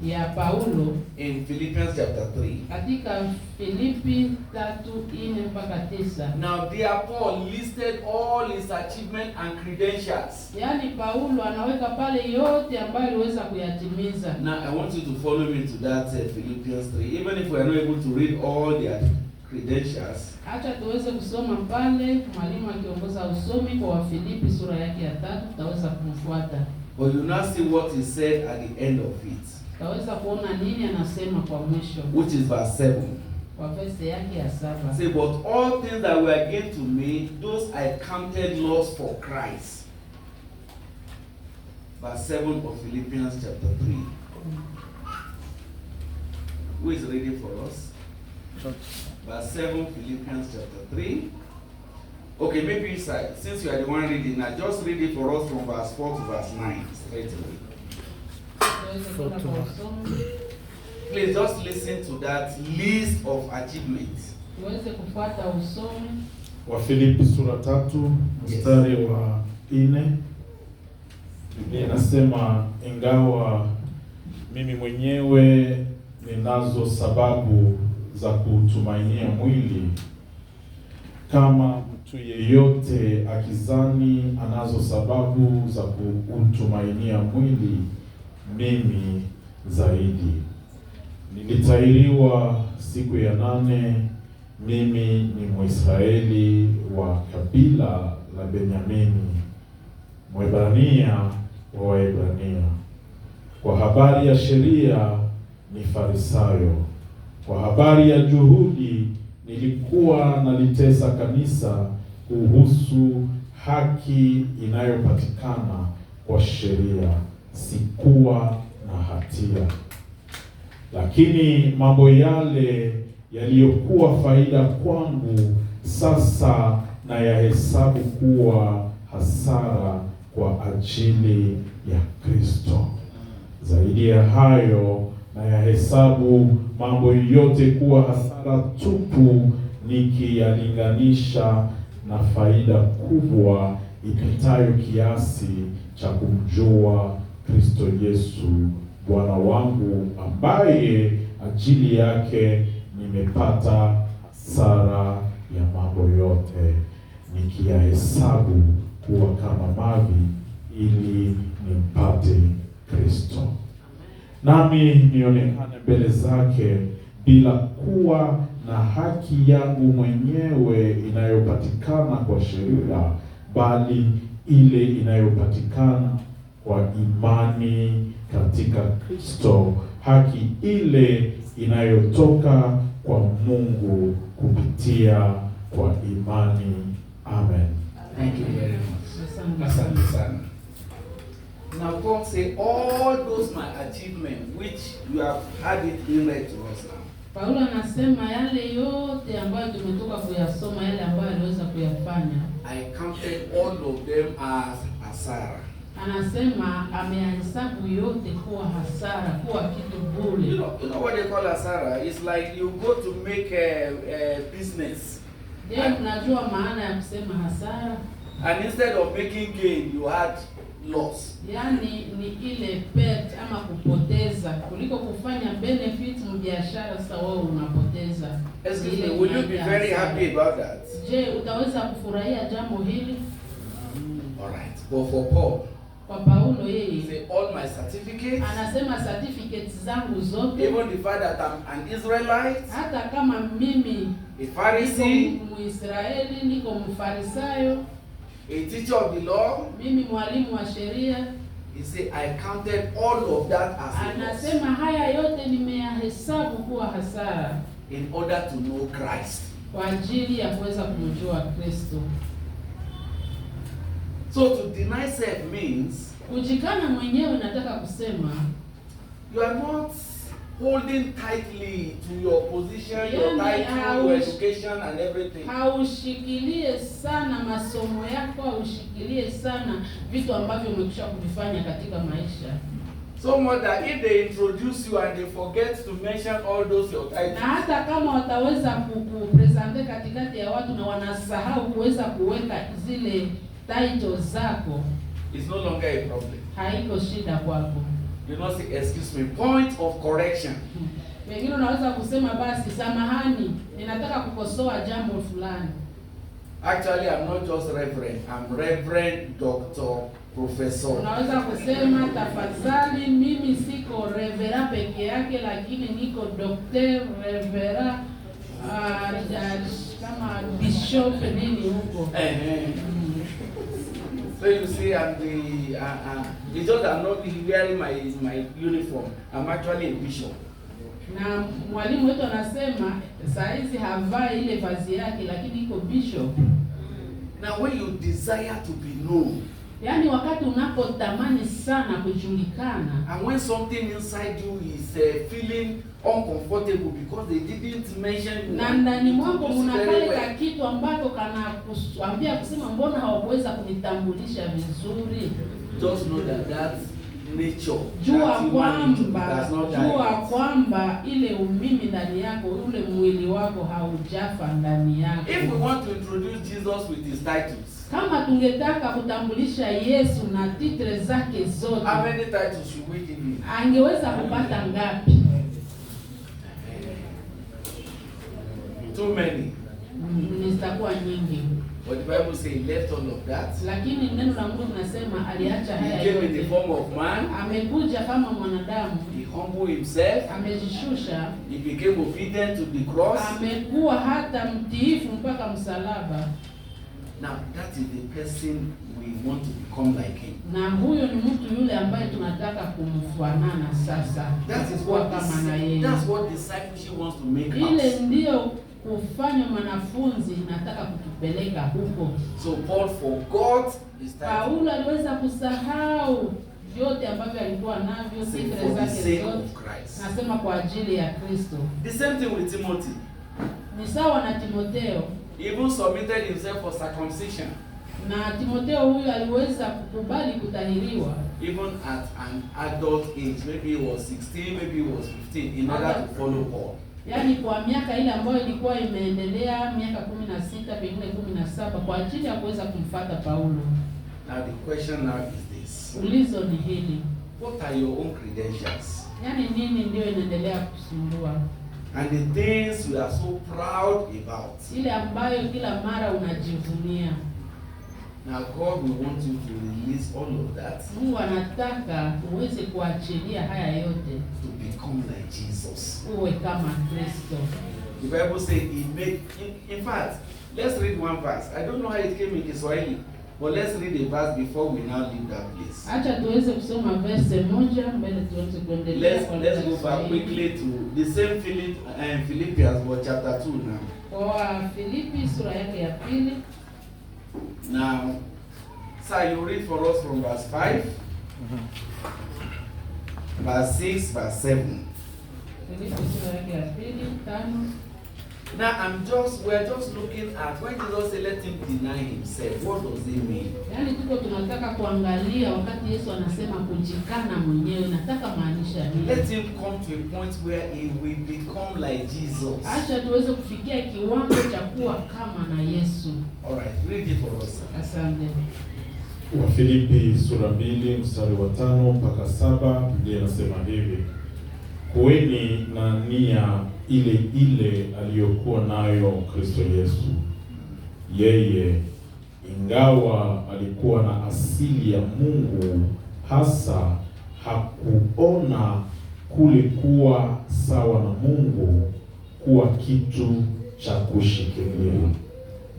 ya Paulo in Philippians chapter 3. katika Filipi 3:4-9. Now there Paul listed all his achievements and credentials. Yaani Paulo anaweka pale yote ambayo aliweza kuyatimiza. Now I want you to follow me to that Philippians 3. Even if we are not able to read all their credentials, Acha tuweze kusoma pale, mwalimu akiongoza usomi kwa Wafilipi sura yake ya 3, tutaweza kumfuata. but you now see what he said at the end of it, Tutaweza kuona nini anasema kwa mwisho, which is verse 7. kwa verse yake ya 7. Say, but all things that were gained to me, those I counted loss for Christ. Verse 7 of Philippians chapter 3. Who is reading for us? Verse 7, Philippians chapter 3. Okay, maybe inside, since you are the one reading, now just read it for us from verse 4 to verse 9 straight away. Tutaweza kwenda kwa usomi. Please just listen to that list of achievements. Tuweze kufuata usomi. Wafilipi sura 3 mstari wa 4. Biblia inasema, ingawa mimi mwenyewe ninazo sababu za kutumainia mwili, kama mtu yeyote akizani anazo sababu za kutumainia mwili, mimi zaidi. Nilitahiriwa siku ya 8. Mimi ni Mwisraeli wa kabila la Benyamini, Mwebrania wa Waebrania. Kwa habari ya sheria ni Farisayo. Kwa habari ya juhudi nilikuwa nalitesa kanisa. Kuhusu haki inayopatikana kwa sheria sikuwa na hatia. Lakini mambo yale yaliyokuwa faida kwangu sasa na yahesabu kuwa hasara kwa ajili ya Kristo. Zaidi ya hayo, na yahesabu mambo yote kuwa hasara tupu, nikiyalinganisha na faida kubwa ipitayo kiasi cha kumjua Kristo Yesu Bwana wangu, ambaye ajili yake nimepata hasara ya mambo yote, nikiyahesabu kuwa kama mavi, ili nimpate Kristo, nami nionekane mbele zake bila kuwa na haki yangu mwenyewe inayopatikana kwa sheria, bali ile inayopatikana kwa imani katika Kristo, haki ile inayotoka kwa Mungu kupitia kwa imani. Amen. Thank you very much. Asante sana. Now God say, all those my achievements, which you have had it in read to us now. Paulo anasema yale yote ambayo tumetoka kuyasoma, yale ambayo aliweza kuyafanya, I counted all of them as hasara. anasema amehesabu yote kuwa hasara, kuwa kitu bure. You know what they call hasara? It's like you go to make a business. Je, unajua maana ya kusema hasara? And instead of making gain, you had loss. Yaani ni ile pet ama kupoteza kuliko kufanya benefit mbiashara. Sasa wewe unapoteza. Excuse me, will you be very happy about that? Je, utaweza kufurahia jambo hili? Alright, but for Paul, Kwa Paulo he yeye said all my certificates, anasema certificates zangu zote, even the fact that I'm an Israelite, hata kama mimi a Pharisee, niko Muisraeli, niko Mfarisayo, a teacher of the law, mimi mwalimu wa sheria, he said I counted all of that as a loss anasema haya yote nimeyahesabu kuwa hasara in order to know Christ. kwa ajili ya kuweza kumjua Kristo. So to deny self means Kujikana mwenyewe, nataka kusema you are not holding tightly to your position, your Yani, title, your education and everything. haushikilie sana masomo yako, haushikilie sana vitu ambavyo umekwisha kuvifanya katika maisha. So much that if they introduce you and they forget to mention all those your Na titles, hata kama wataweza kupresente katikati ya watu na wanasahau kuweza kuweka zile titles zako, it's no longer a problem. haiko shida kwako. You not say, excuse me, point of correction. Wengine unaweza kusema basi, samahani, ninataka kukosoa jambo fulani. Actually, I'm not just reverend. I'm Reverend Doctor Professor. Unaweza kusema tafadhali, mimi siko revera peke yake, lakini niko doctor revera, kama bishop nini huko. So you see, I'm it's just I'm not wearing my uniform. I'm actually a bishop. Na mwalimu wetu anasema saa hizi havai ile vazi yake, lakini iko bishop. Now when you desire to be known, Yaani wakati unapotamani sana kujulikana, and when something inside you is feeling uncomfortable because they didn't mention you, na ndani mwako very mnakale well. ka kitu ambako kanakuambia kusema mbona hawakuweza kunitambulisha vizuri. Just know that that nature, Jua that humanity does not die. kwamba ile umimi ndani yako, ule mwili wako haujafa ndani yako. If we want to introduce Jesus with his titles, Kama tungetaka kutambulisha Yesu na titre zake zote, how many titles should we give him? angeweza kupata ngapi? Too many. Zitakuwa nyingi. But the Bible says he left all of that. Lakini neno la Mungu linasema aliacha haya He came in the yote. form of man. Amekuja kama mwanadamu, He humbled himself. amejishusha, He became obedient to the cross. amekuwa hata mtiifu mpaka msalaba. Now that is the person we want to become like him. Na huyo ni mtu yule ambaye tunataka kumfanana sasa. That is Kuwa what kama na yeye. that's what discipleship wants to make Ile us. ndio kufanya mwanafunzi, nataka kutupeleka huko. So Paul forgot his title. Paulo aliweza kusahau vyote ambavyo alikuwa navyo, Say, fikra for the zake sake zote. of Christ. Nasema kwa ajili ya Kristo. The same thing with Timothy. Ni sawa na Timotheo. He even submitted himself for circumcision, Na Timotheo huyu aliweza kukubali kutahiriwa even at an adult age. Maybe he was 16, maybe he was 15, in order to follow Paul. yaani kwa miaka ile ambayo ilikuwa imeendelea, miaka 16 pengine 17, kwa ajili ya kuweza kumfuata Paulo. Now the question now is this: Ulizo ni hili, what are your own credentials? yaani nini ndio inaendelea kusumbua, And the things you are so proud about. ile ambayo kila mara unajivunia. Now God will want you to release all of that Mungu anataka uweze kuachilia haya yote, to become like Jesus. uwe kama Kristo. The Bible says he made, in fact, let's read one verse. I don't know how it came in Kiswahili, but let's read a verse before we now leave that place. Acha tuweze kusoma verse moja mbele tuweze kuendelea. Let's go back quickly to the same Philippians, but chapter 2 now. Kwa Filipi sura yake ya pili. Now, sir, you read for us from verse 5, verse 6, verse 7. Filipi sura yake ya 2:5. Now we're just looking at when Jesus said let him deny himself, what does it mean? Yaani tuko tunataka kuangalia wakati Yesu anasema kujikana mwenyewe, nataka maanisha nini? Let him come to a point where he will become like Jesus. Acha tuweze kufikia kiwango cha kuwa kama na Yesu. All right, read it for us. Asante. Wafilipi sura 2 mstari wa 5 mpaka 7, Biblia inasema hivi: kuweni na nia ile ile aliyokuwa nayo Kristo Yesu. Yeye ingawa alikuwa na asili ya Mungu, hasa hakuona kule kuwa sawa na Mungu kuwa kitu cha kushikilia,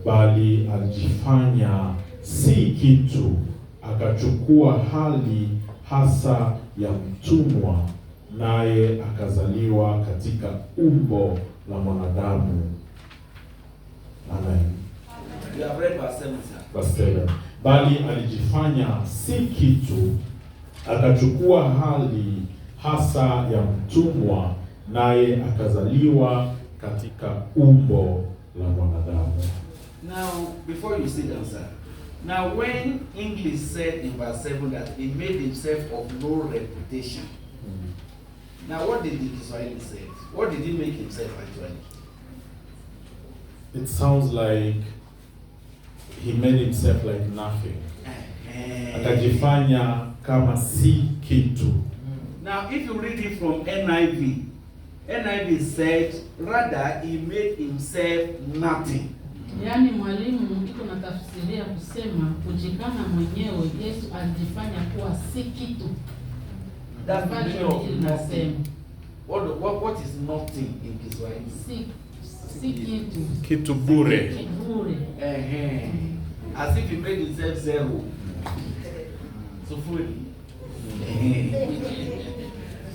bali alijifanya si kitu, akachukua hali hasa ya mtumwa, naye akazaliwa katika umbo la mwanadamu. Amen. You have read verse 7, sir. Verse 7. Bali alijifanya si kitu, akachukua hali hasa ya mtumwa, naye akazaliwa katika umbo la mwanadamu. Now, before you sit down, sir. Now, when English said in verse 7 that he made himself of no reputation. Now, what did the Israeli say? What did he make himself actually? It sounds like he made himself like nothing. Akajifanya kama si kitu. Now, if you read it from NIV, NIV said, rather he made himself nothing. Yaani mwalimu iko na tafsiria kusema kujikana mwenyewe, Yesu alijifanya kuwa si kitu. That's the meaning of nothing. Nasema. What is nothing in Kiswahili? Si kitu. Kitu bure. Bure. As if he made himself zero. So fully.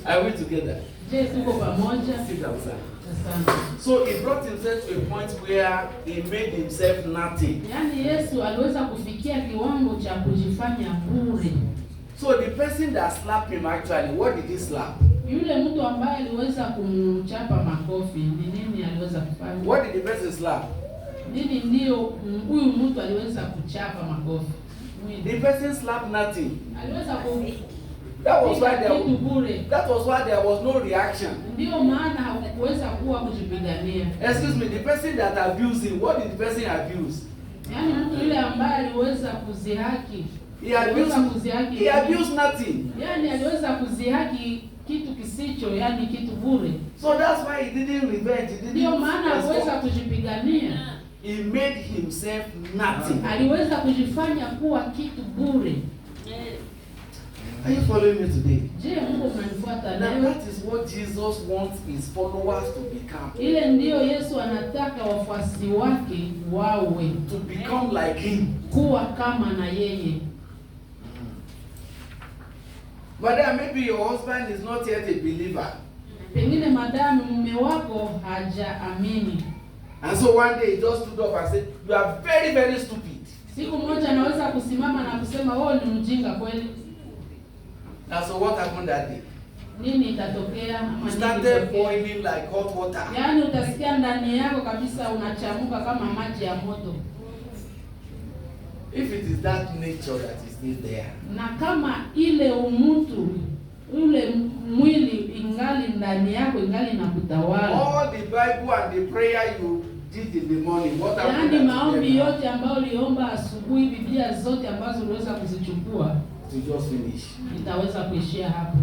Are we together? Je, tuko pamoja? Sit down, sir. Asante. So he brought himself to a point where he made himself nothing. Yaani Yesu aliweza kufikia kiwango cha kujifanya bure. So the person that slapped him actually, what did he slap? Yule mtu ambaye aliweza kumchapa makofi, ni nini aliweza kufanya? What did the person slap? Nini ndio huyu mtu aliweza kuchapa makofi? The person slapped nothing. Aliweza That was why there was no reaction. Ndio maana hakuweza kuwa kujipigania. Excuse me, the person that abused him, what did the person abuse? Yaani mtu yule ambaye aliweza kuzihaki. He abused nothing. Yaani aliweza kuzihaki kitu kisicho, yaani kitu bure. So that's why he didn't revenge. Ndio maana hakuweza kujipigania. He made himself nothing. Aliweza kujifanya kuwa kitu bure. Are you following me today? Je, Mungu mnanifuata leo? Now that is what Jesus wants his followers to become. Ile ndio Yesu anataka wafuasi wake wawe. To become like him. Kuwa kama na yeye. But then maybe your husband is not yet a believer. Pengine madamu mume wako hajaamini. And so one day he just stood up and said, you are very, very stupid. Siku moja anaweza kusimama na kusema wewe ni mjinga kweli. And so what happened that day? Nini itatokea? You started boiling like hot water. Yaani utasikia ndani yako kabisa unachamuka kama maji ya moto. If it is that nature that is still there. Na kama ile umutu, ule mwili ingali ndani yako, ingali na kutawala. All the Bible and the prayer you did in the morning, what happened? Yaani maombi yote ambayo uliomba asubuhi, Biblia zote ambazo uliweza kuzichukua, to just finish. Itaweza kuishia hapo.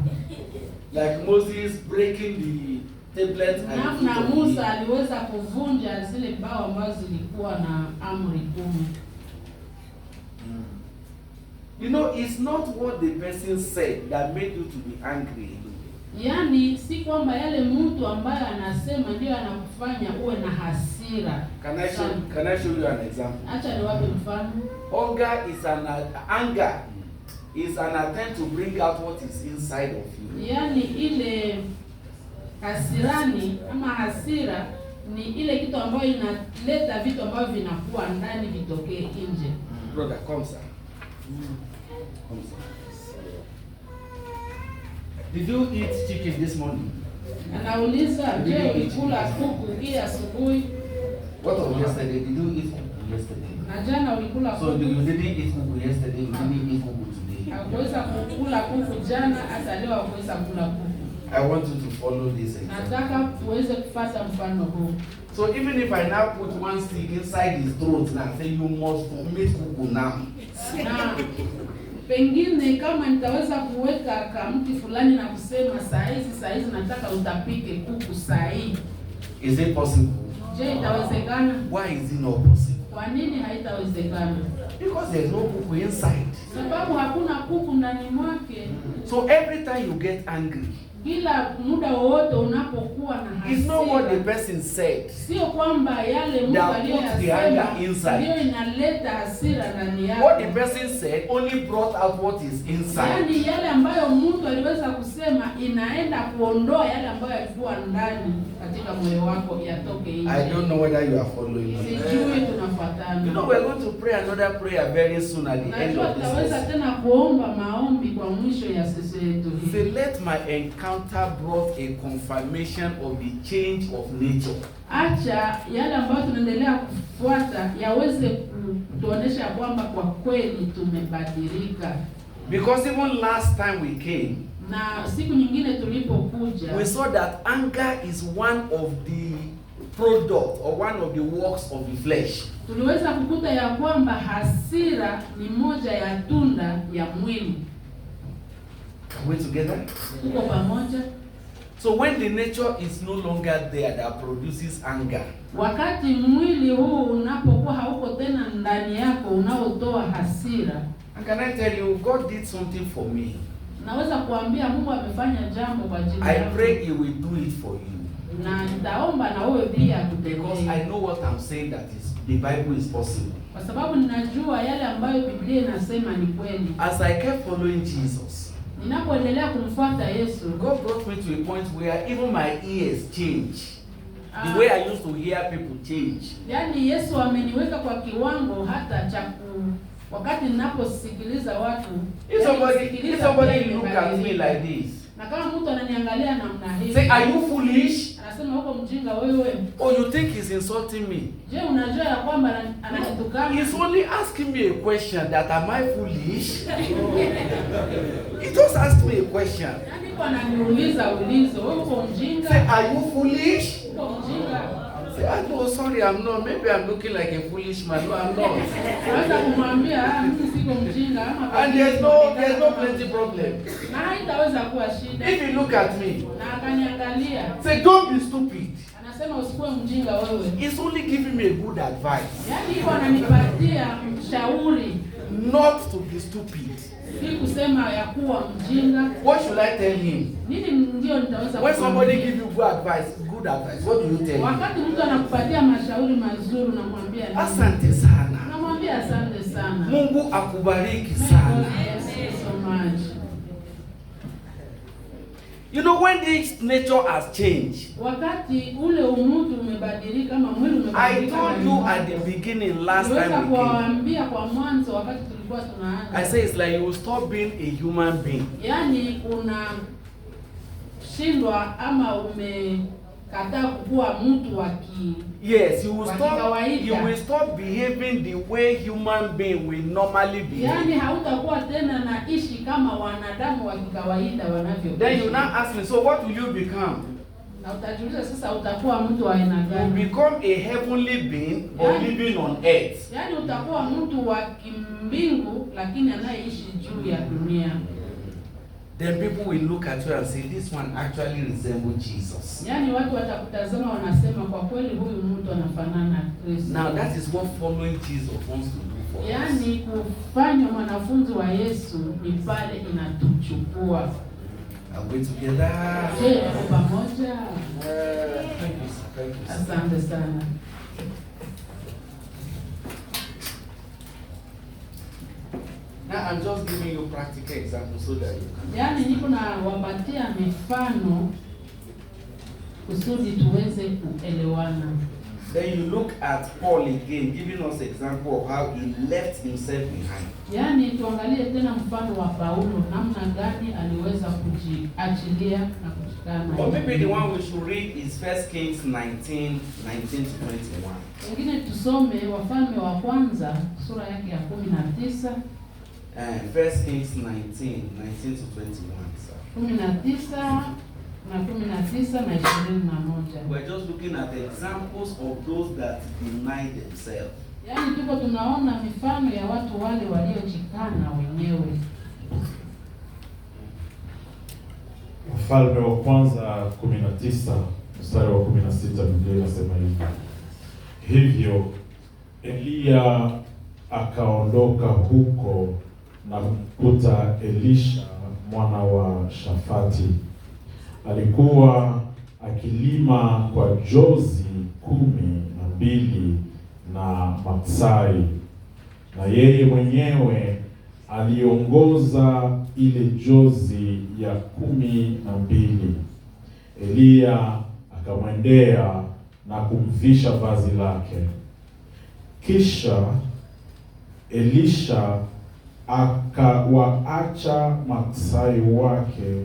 Like Moses breaking the tablets and na Musa aliweza kuvunja zile bao ambazo zilikuwa na amri 10. You know, it's not what the person said that made you to be angry. Yaani si kwamba yale mtu ambaye anasema ndio anakufanya uwe na hasira. Can I show you an example? Acha niwape mfano. Anger is an attempt to bring out what is inside of you. Yaani ile hasirani ama hasira ni ile kitu ambayo inaleta vitu ambavyo vinakuwa ndani vitokee nje. Brother, come sir. Come sir. Did you eat chicken this morning? Anauliza, je, ulikula kuku hii asubuhi? What of yesterday? Did you eat kuku yesterday? Na jana ulikula So kuku? you didn't eat kuku yesterday, you didn't eat kuku today. Hakuweza kukula kuku jana, hata leo hakuweza kula kuku. I want you to follow this example. Nataka tuweze kufuata mfano huu. So even if I now put one stick inside his throat and I say you must vomit kuku now. Na pengine kama nitaweza kuweka kamti fulani na kusema saa hizi nataka utapike kuku saa hii. Is it possible? Je, itawezekana? Why is it not possible? Kwa nini haitawezekana? Because there's no kuku inside. Sababu hakuna kuku ndani mwake. So every time you get angry, Kila muda wowote unapokuwa na hasira, it's not what the person said. sio kwamba yale mtu That puts the aliyosema anger inside. ndio inaleta hasira ndani yako. What the person said only brought out what is inside. Yaani yale ambayo mtu aliweza kusema inaenda kuondoa yale ambayo yalikuwa ndani katika moyo wako yatoke nje. I don't know whether you are following me. Sijui tunafuatana. You know, we're going to pray another prayer very soon at the end Najua of this tutaweza lesson. tena kuomba maombi kwa mwisho ya sisi yetu hii. Say, let my encounter brought a confirmation of the change of nature. Acha yale ambayo tunaendelea kufuata yaweze kutuonesha kwamba kwa kweli tumebadilika. Because even last time we came, Na siku nyingine tulipokuja, we saw that anger is one of the product or one of the works of the flesh. tuliweza kukuta ya kwamba hasira ni moja ya tunda ya mwili. Are we together? Tuko pamoja? So when the nature is no longer there that produces anger, Wakati mwili huu unapokuwa hauko tena ndani yako unaotoa hasira, and can I tell you, God did something for me. naweza kuambia Mungu amefanya jambo kwa ajili I yako. pray He will do it for you. Na nitaomba na wewe pia Because kutendee. I know what I'm saying, that is the Bible is possible. Kwa sababu ninajua yale ambayo Biblia inasema ni kweli. As I kept following Jesus, Ninapoendelea kumfuata Yesu, God brought me to a point where even my ears change. The way I used to hear people change. yaani Yesu ameniweka kwa kiwango hata cha wakati ninaposikiliza watu. If somebody pia look at me imebadilika. like this, Na kama mtu ananiangalia namna hii, say, are you foolish? anasema huko mjinga wewe. Or you think he's insulting me? Je, unajua ya kwamba ananitukana? He's only asking me a question, that am I foolish? He just asked me a question. Yaani kwa ananiuliza ulizo, wewe uko mjinga? Say, are you foolish? Uko mjinga? Say, no, sorry, I'm not. Maybe I'm looking like a foolish man. No, I'm not. Naweza kumwambia mimi siko mjinga ama And there's no plenty problem. na haitaweza kuwa shida. If you look at me, Na akaniangalia, say, don't be stupid. anasema usikuwe mjinga wewe. He's only giving me a good advice, Yaani hivyo ananipatia mshauri, not to be stupid. si kusema ya kuwa mjinga. What should I tell him? Nini ndio nitaweza When somebody kumwambia? give you good advice, what do you tell him? Wakati mtu anakupatia mashauri mazuri namwambia nini? Asante sana. Namwambia asante sana. Mungu akubariki God sana. bless you so much. You know, when this nature has changed, Wakati ule umutu umebadilika ama mwili I umebadilika, told you at the beginning last niweza time we came, kuwaambia kwa mwanzo wakati tulikuwa tunaanza. I say it's like you will stop being a human being. Yaani unashindwa ama umekataa kuwa mtu wa Yes, you will Wa stop. kikawaida. You will stop behaving the way human being will normally behave. yaani hautakuwa tena naishi kama wanadamu wa kikawaida wanavyoishi. Then you now ask me, so what will you become? Na utajiuliza sasa utakuwa mtu wa aina You gani? become a heavenly being or Yeah. living on earth. Yaani utakuwa mtu wa kimbingu lakini anayeishi juu ya dunia. Then people will look at you and say, this one actually resembles Jesus. Yaani watu watakutazama wanasema kwa kweli huyu mtu anafanana na Kristo. Now that is what following Jesus wants to do for us. Yaani kufanywa mwanafunzi wa Yesu ni pale inatuchukua. Are we together? Je, tuko pamoja? Thank you, sir. Thank you, sir. Asante sana. Now I'm just giving you practical examples so that you can. Yaani niko na wapatia mifano kusudi tuweze kuelewana. Then you look at Paul again, giving us example of how he left himself behind. Yaani tuangalie tena mfano wa Paulo namna gani aliweza kujiachilia na kupatikana. Or maybe the one we should read is 1 Kings 19, 19 to 21. Wengine tusome Wafalme wa Kwanza sura yake ya 19. 1 Kings 19, 19 to 21. Sir. 19 na 19 na 21. We're just looking at examples of those that deny themselves. Yaani tuko tunaona mifano ya watu wale waliojikana wenyewe. Wafalme wa Kwanza 19 mstari wa 16, Biblia inasema hivi: hivyo Eliya akaondoka huko na kumkuta Elisha mwana wa Shafati. Alikuwa akilima kwa jozi 12 na maksai, na yeye mwenyewe aliongoza ile jozi ya 12. Eliya akamwendea na kumvisha vazi lake. Kisha Elisha akawaacha maksai wake,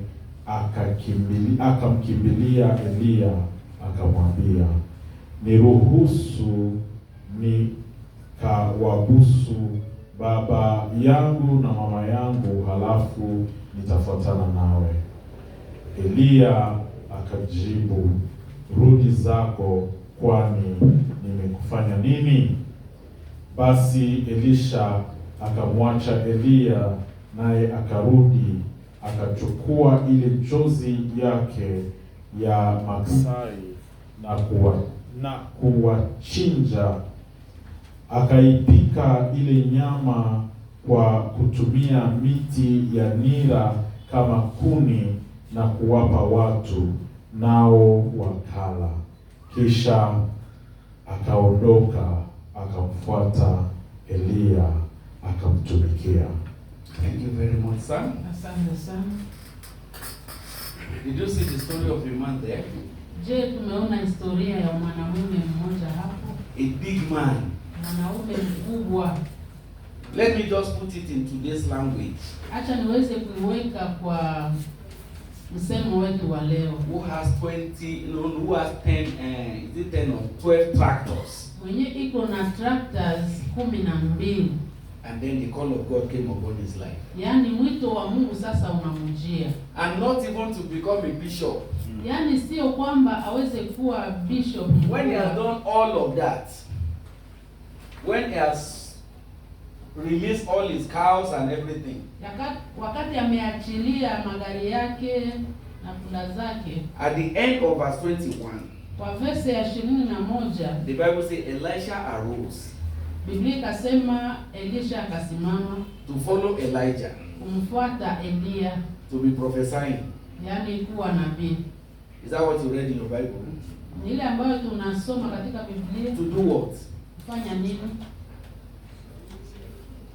akamkimbilia Eliya akamwambia, niruhusu nikawabusu baba yangu na mama yangu, halafu nitafuatana nawe. Eliya akajibu, rudi zako, kwani nimekufanya nini? Basi Elisha akamwacha Eliya, naye akarudi akachukua ile jozi yake ya maksai na kuwachinja, akaipika ile nyama kwa kutumia miti ya nira kama kuni na kuwapa watu, nao wakala. Kisha akaondoka akamfuata Eliya akamtumikia. Thank you very much, son. Asante sana. Did you see the story of a man there? Je, tumeona historia ya mwanamume mmoja hapo? A big man. Mwanaume mkubwa. Let me just put it in today's language. Acha niweze kuiweka kwa msemo wetu wa leo. Who has 10, is it 10 or 12 tractors? Mwenye iko na tractors 12. And then the call of God came upon his life. Yaani mwito wa Mungu sasa unamjia. And not even to become a bishop. Yaani sio kwamba aweze kuwa bishop. When he has done all of that, when he has released all his cows and everything, wakati ameachilia magari yake na punda zake, at the end of verse 21, kwa verse ya 21, the Bible says Elisha arose. Biblia ikasema Elisha akasimama to follow Elijah, kumfuata Eliya, to be prophesying. yaani kuwa nabii. Is that what you read in your Bible? Ni ile ambayo tunasoma katika Biblia. To do what? Kufanya nini?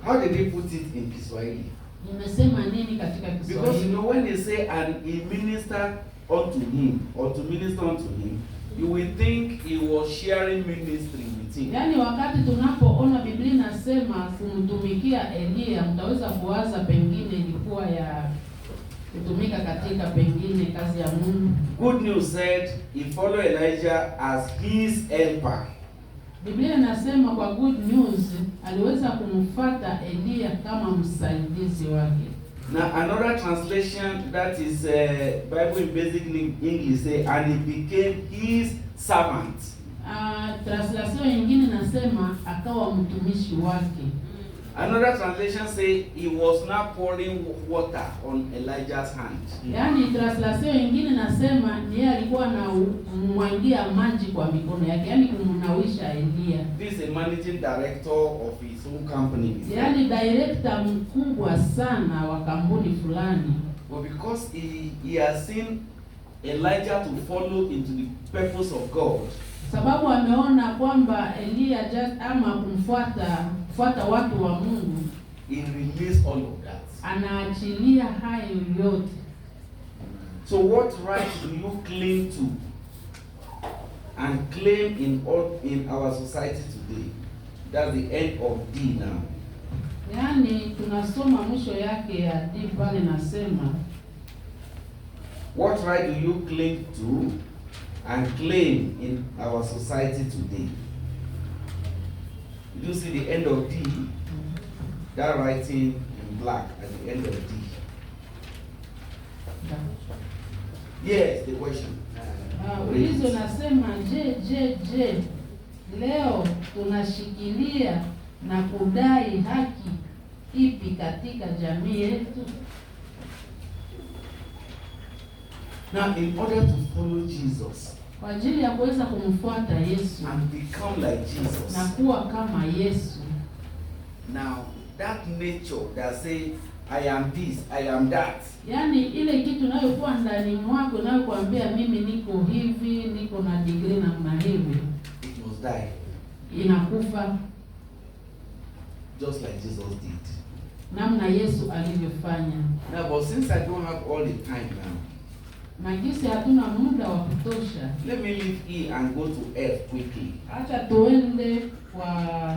How did he put it in Kiswahili? Nimesema nini katika Kiswahili? Because you know when they say and he ministered unto him or to minister unto him, you will think he was sharing ministry with him. Yaani wakati tunapoona Biblia inasema kumtumikia Eliya, mtaweza kuwaza pengine ilikuwa ya kutumika katika pengine kazi ya Mungu. Good News said he followed Elijah as his helper. Biblia inasema kwa Good News aliweza kumfuata Eliya kama msaidizi wake. Now another translation that is Bible in basic English say and he became his servant. Translation nyingine nasema akawa mtumishi wake. Another translation say he was now pouring water on Elijah's hand. Yaani translation nyingine nasema ni yeye alikuwa na kumwangia maji kwa mikono yake, yaani kumnawisha Eliya. This is a managing director of his own company. Yaani director mkubwa sana wa kampuni fulani. But because he has seen Elijah to follow into the purpose of God. Sababu ameona kwamba Eliya just ama kufuata watu wa Mungu, he released all of that. Anaachilia hayo yote. So what right do you cling to and claim in our society today? That's the end of D now. Yaani tunasoma mwisho yake ya D pale nasema What right do you cling to and claim in our society today? You see the end of D, that writing in black at the end of D. Yes, the question. Ulizo nasema je, leo tunashikilia na kudai haki ipi katika jamii yetu? Now, in order to follow Jesus, Kwa ajili ya kuweza kumfuata Yesu and become like Jesus, na kuwa kama Yesu, now that nature that say, I am this, I am that, yani ile kitu inayokuwa ndani mwako inayokuambia mimi niko hivi, niko na degree na hivi, it must die, inakufa just like Jesus did. namna Yesu alivyofanya. Now, but since I don't have all the time now, Na gisi hatuna muda wa kutosha, let me leave E and go to F quickly. acha tuende kwa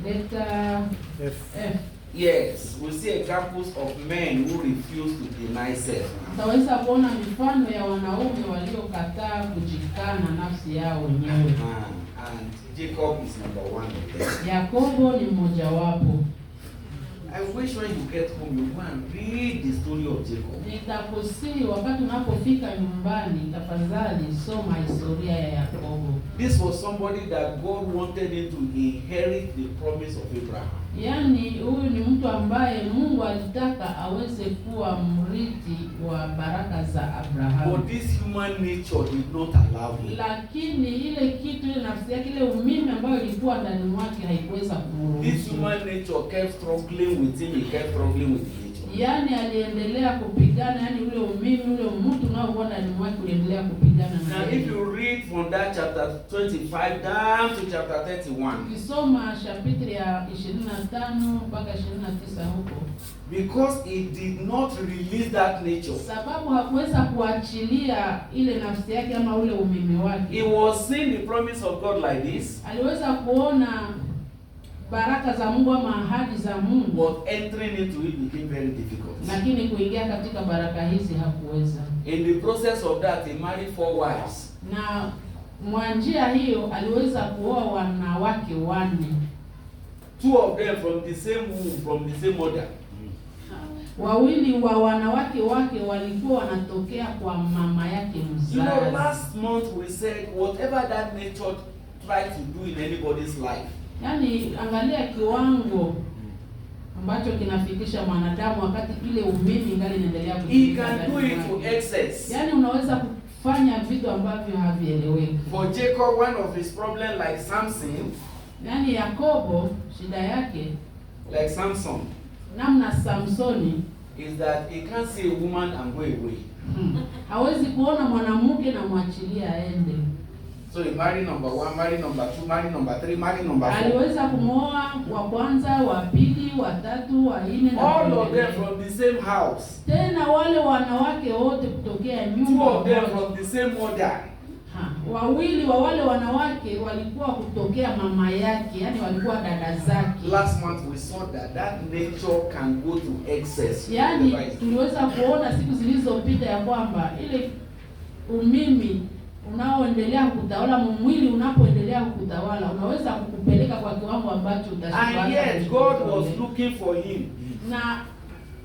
letter F. Yes, we see examples of men who refuse to deny self. Utaweza kuona mifano ya wanaume waliokataa kujikana nafsi yao wenyewe. And Jacob is number one of them. Yakobo ni mmoja wapo. I wish when you get home you go and read the story of Jacob. Nitakusii wakati unapofika nyumbani, tafadhali soma historia ya Yakobo. This was somebody that God wanted him to inherit the promise of Abraham. Yaani huyu ni mtu ambaye Mungu alitaka aweze kuwa mrithi wa baraka za Abrahamu. But this human nature did not allow him. Lakini ile kitu, ile nafsi yake, ile umimi ambayo ilikuwa ndani mwake haikuweza kumruhusu. This human nature kept struggling with him, he kept struggling with the nature. Yaani aliendelea kupigana, yaani ule umimi, ule mtu unaokuwa ndani mwake uliendelea kupigana na Now if you read from that chapter 25 down to chapter 31, ukisoma chapitri ya 25 mpaka 29 huko, because he did not release that nature, sababu hakuweza kuachilia ile nafsi yake ama ule umimi wake, he was seeing the promise of God like this, aliweza kuona baraka za Mungu ama ahadi za Mungu, but entering into it became very difficult. lakini kuingia katika baraka hizi hakuweza. In the process of that, he married 4 wives. Na mwa njia hiyo aliweza kuoa wanawake 4. 2 of them from the same womb, from the same mother. Wawili wa wanawake wake walikuwa wanatokea kwa mama yake mzazi. You know, last month we said whatever that nature tried to do in anybody's life, Yaani angalia kiwango ambacho kinafikisha mwanadamu wakati ile umimi ngali inaendelea he kutumika can do ndani it to mwake. excess. Yaani unaweza kufanya vitu ambavyo havieleweki. For Jacob, one of his problems, like Samson, Yaani Yakobo shida yake like Samson, namna Samsoni is that he can't see a woman and go away. hawezi kuona mwanamke na mwachilia aende. So he married number 1, married number 2, married number 3, married number 4. Aliweza kumwoa wa kwanza, wa pili, wa tatu, wa nne na All of kuendelea. them from the same house. Tena wale wanawake wote kutokea 2 nyumba of them moja. from the same mother. Wawili wa wale wanawake walikuwa kutokea mama yake, yani walikuwa dada zake. Last month we saw that nature can go to excess. Yaani tuliweza kuona siku zilizopita ya kwamba ile umimi unaoendelea kutawala mwili, unapoendelea kutawala unaweza kukupeleka kwa kiwango ambacho utashindwa. And yet God was looking for him. Na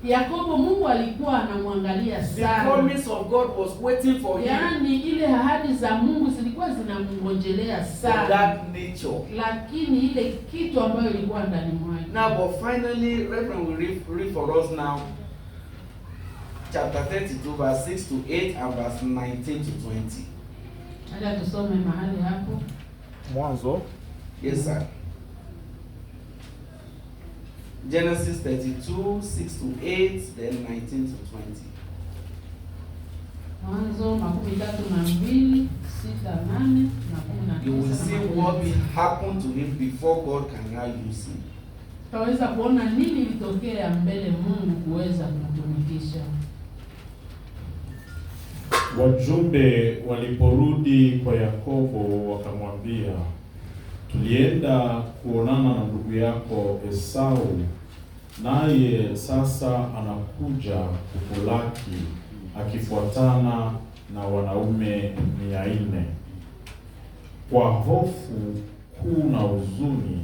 Yakobo Mungu alikuwa anamwangalia The sana. promise of God was waiting for him. Yaani ile ahadi za Mungu zilikuwa zinamngojelea For sana. that nature. Lakini ile kitu ambayo ilikuwa ndani mwake. Now, but finally, Reverend will read for us now chapter 32, verse 6 to 8 and verse 19 to 20. Acha tusome mahali hapo. Mwanzo. Yes, sir. Genesis 32, 6 to 8, then 19 to 20. Mwanzo 32, 6, 8 na 19. You will see what happened to him before God can now use him. Tutaweza kuona nini ilitokea mbele Mungu kuweza kumtumikisha. Wajumbe waliporudi kwa Yakobo wakamwambia, tulienda kuonana na ndugu yako Esau, naye sasa anakuja kukulaki akifuatana na wanaume 400. Kwa hofu kuu na huzuni,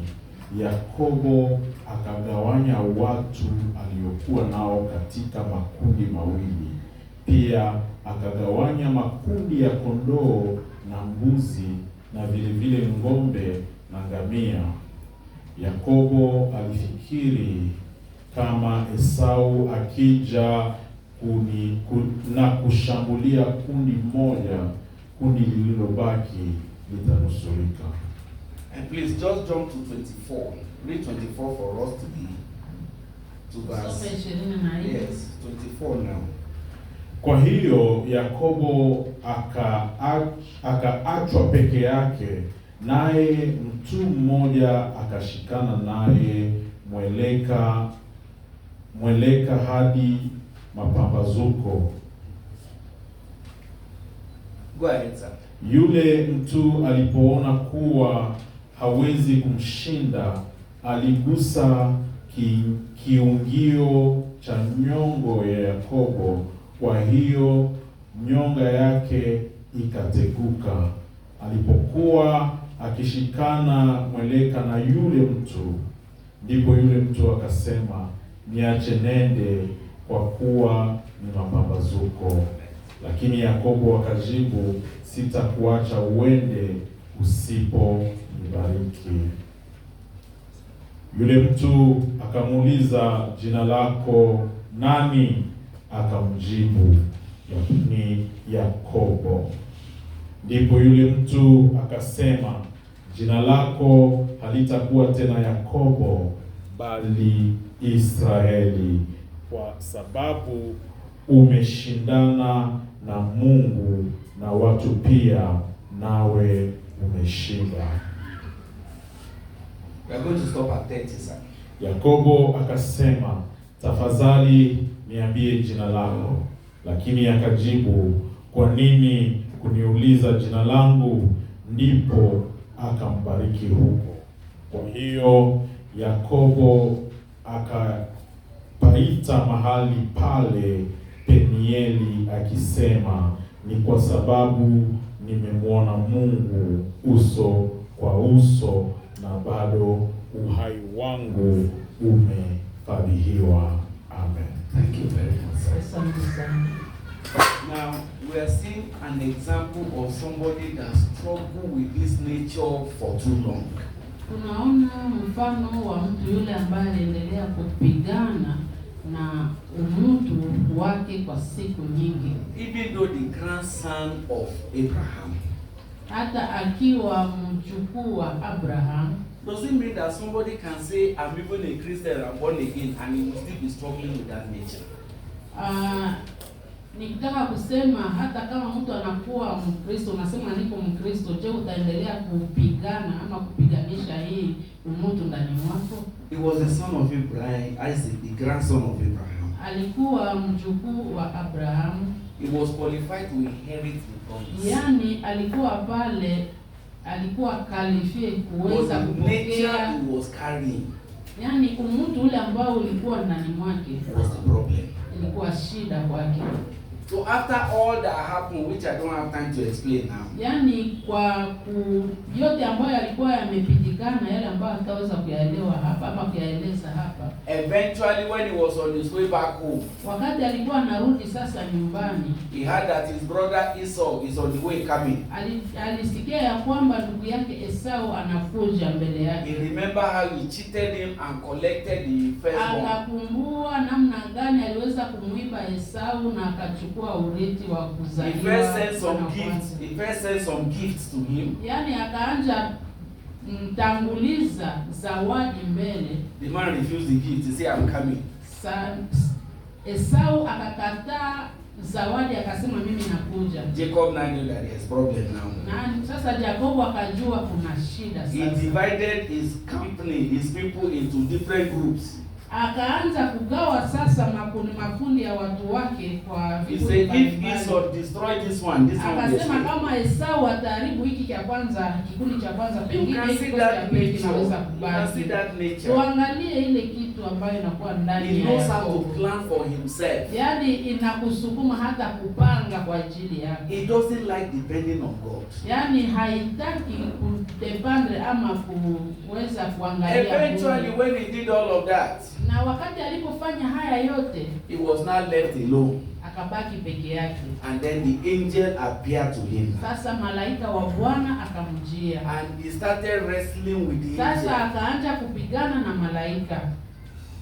Yakobo akagawanya watu aliokuwa nao katika makundi mawili. Pia akagawanya makundi ya kondoo na mbuzi na vile vile ng'ombe na ngamia. Yakobo alifikiri, kama Esau akija na kushambulia kundi moja, kundi lililobaki litanusurika. And please just jump to 24. Read 24 for us to verse. Yes, 24 now. Kwa hiyo Yakobo akaachwa peke yake, naye mtu mmoja akashikana naye mweleka hadi mapambazuko. Go ahead, sir. Yule mtu alipoona kuwa hawezi kumshinda, aligusa kiungio cha nyongo ya Yakobo, kwa hiyo nyonga yake ikateguka. Alipokuwa akishikana mweleka na yule mtu, ndipo yule mtu akasema, niache nende, kwa kuwa ni mapambazuko. Lakini Yakobo akajibu, sitakuacha uende usiponibariki. Yule mtu akamuuliza, jina lako nani? Akamjibu, ni Yakobo. Ndipo yule mtu akasema, jina lako halitakuwa tena Yakobo, bali Israeli, kwa sababu umeshindana na Mungu na watu pia, nawe umeshinda. We are going to stop at 30, sir. Yakobo akasema, tafadhali niambie jina lako. Lakini akajibu, kwa nini kuniuliza jina langu? Ndipo akambariki huko. Kwa hiyo Yakobo akapaita mahali pale Penieli, akisema, ni kwa sababu nimemwona Mungu uso kwa uso, na bado uhai wangu umefadhihiwa. Amen. Thank you very much, sir. Asante sana. Now, we are seeing an example of somebody that struggled with this nature for too long. Tunaona mfano wa mtu yule ambaye aliendelea kupigana na umutu wake kwa siku nyingi. Even though the grandson of Abraham. Hata akiwa mjukuu wa Abraham. Does it mean that somebody can say, I'm even a Christian, I'm born again, and he will still be struggling with that nature? Nikitaka kusema hata kama mtu anakuwa Mkristo, unasema niko Mkristo, je, utaendelea kupigana ama kupiganisha hii umutu ndani mwako? He was the son of Abraham, Isaac, the grandson of Abraham. Alikuwa mjukuu wa Abraham. He was qualified to inherit the promise. Yani alikuwa pale, alikuwa qualified kuweza kupokea. He was carrying. Yani umutu ule ambao ulikuwa ndani mwake was the problem. Ilikuwa shida kwake. So after all that happened, which I don't have time to explain now. Yani kwa yote ambayo yalikuwa yamepitikana, yale ambayo hataweza kuyaelewa hapa ama kuyaeleza hapa. Eventually when he was on his way back home, wakati alikuwa anarudi sasa nyumbani, he heard that his brother Esau is on the way coming. Alisikia ya kwamba ndugu yake Esau anakuja mbele yake. He remember how he cheated him and collected the firstborn. Akakumbuka namna gani aliweza kumuiba Esau na akachukua urithi wa kuzaliwa. He first sent some gifts to him. Yani akaanza mtanguliza zawadi mbele. The man refused the gift. He said, I'm coming. Esau akakataa zawadi, akasema mimi nakuja. Jacob knew that he has problem now. Na sasa Jacob akajua kuna shida sasa. He divided his company, his people into different groups. akaanza kugawa sasa makundi ya watu wake kwa He vikundi said, if mbalimbali. Esau destroy this one will Akasema escape. kama Esau ataharibu hiki cha kwanza, kikundi cha kwanza, You pengine can hiki see kikundi cha that pili nature. kinaweza You can see kubaki. that nature. Tuangalie ile kitu ambayo inakuwa He ndani ya knows how to Yakobo. plan for himself. Yaani inakusukuma hata kupanga kwa ajili yake. He doesn't like depending on God. Yaani haitaki kudependre ama kuweza kuangalia Eventually, Mungu. when he did all of that, Na wakati alipofanya haya yote, he was not left alone. akabaki peke yake. And then the angel appeared to him. Sasa malaika wa Bwana akamjia. And he started wrestling with the Sasa angel. akaanza kupigana na malaika.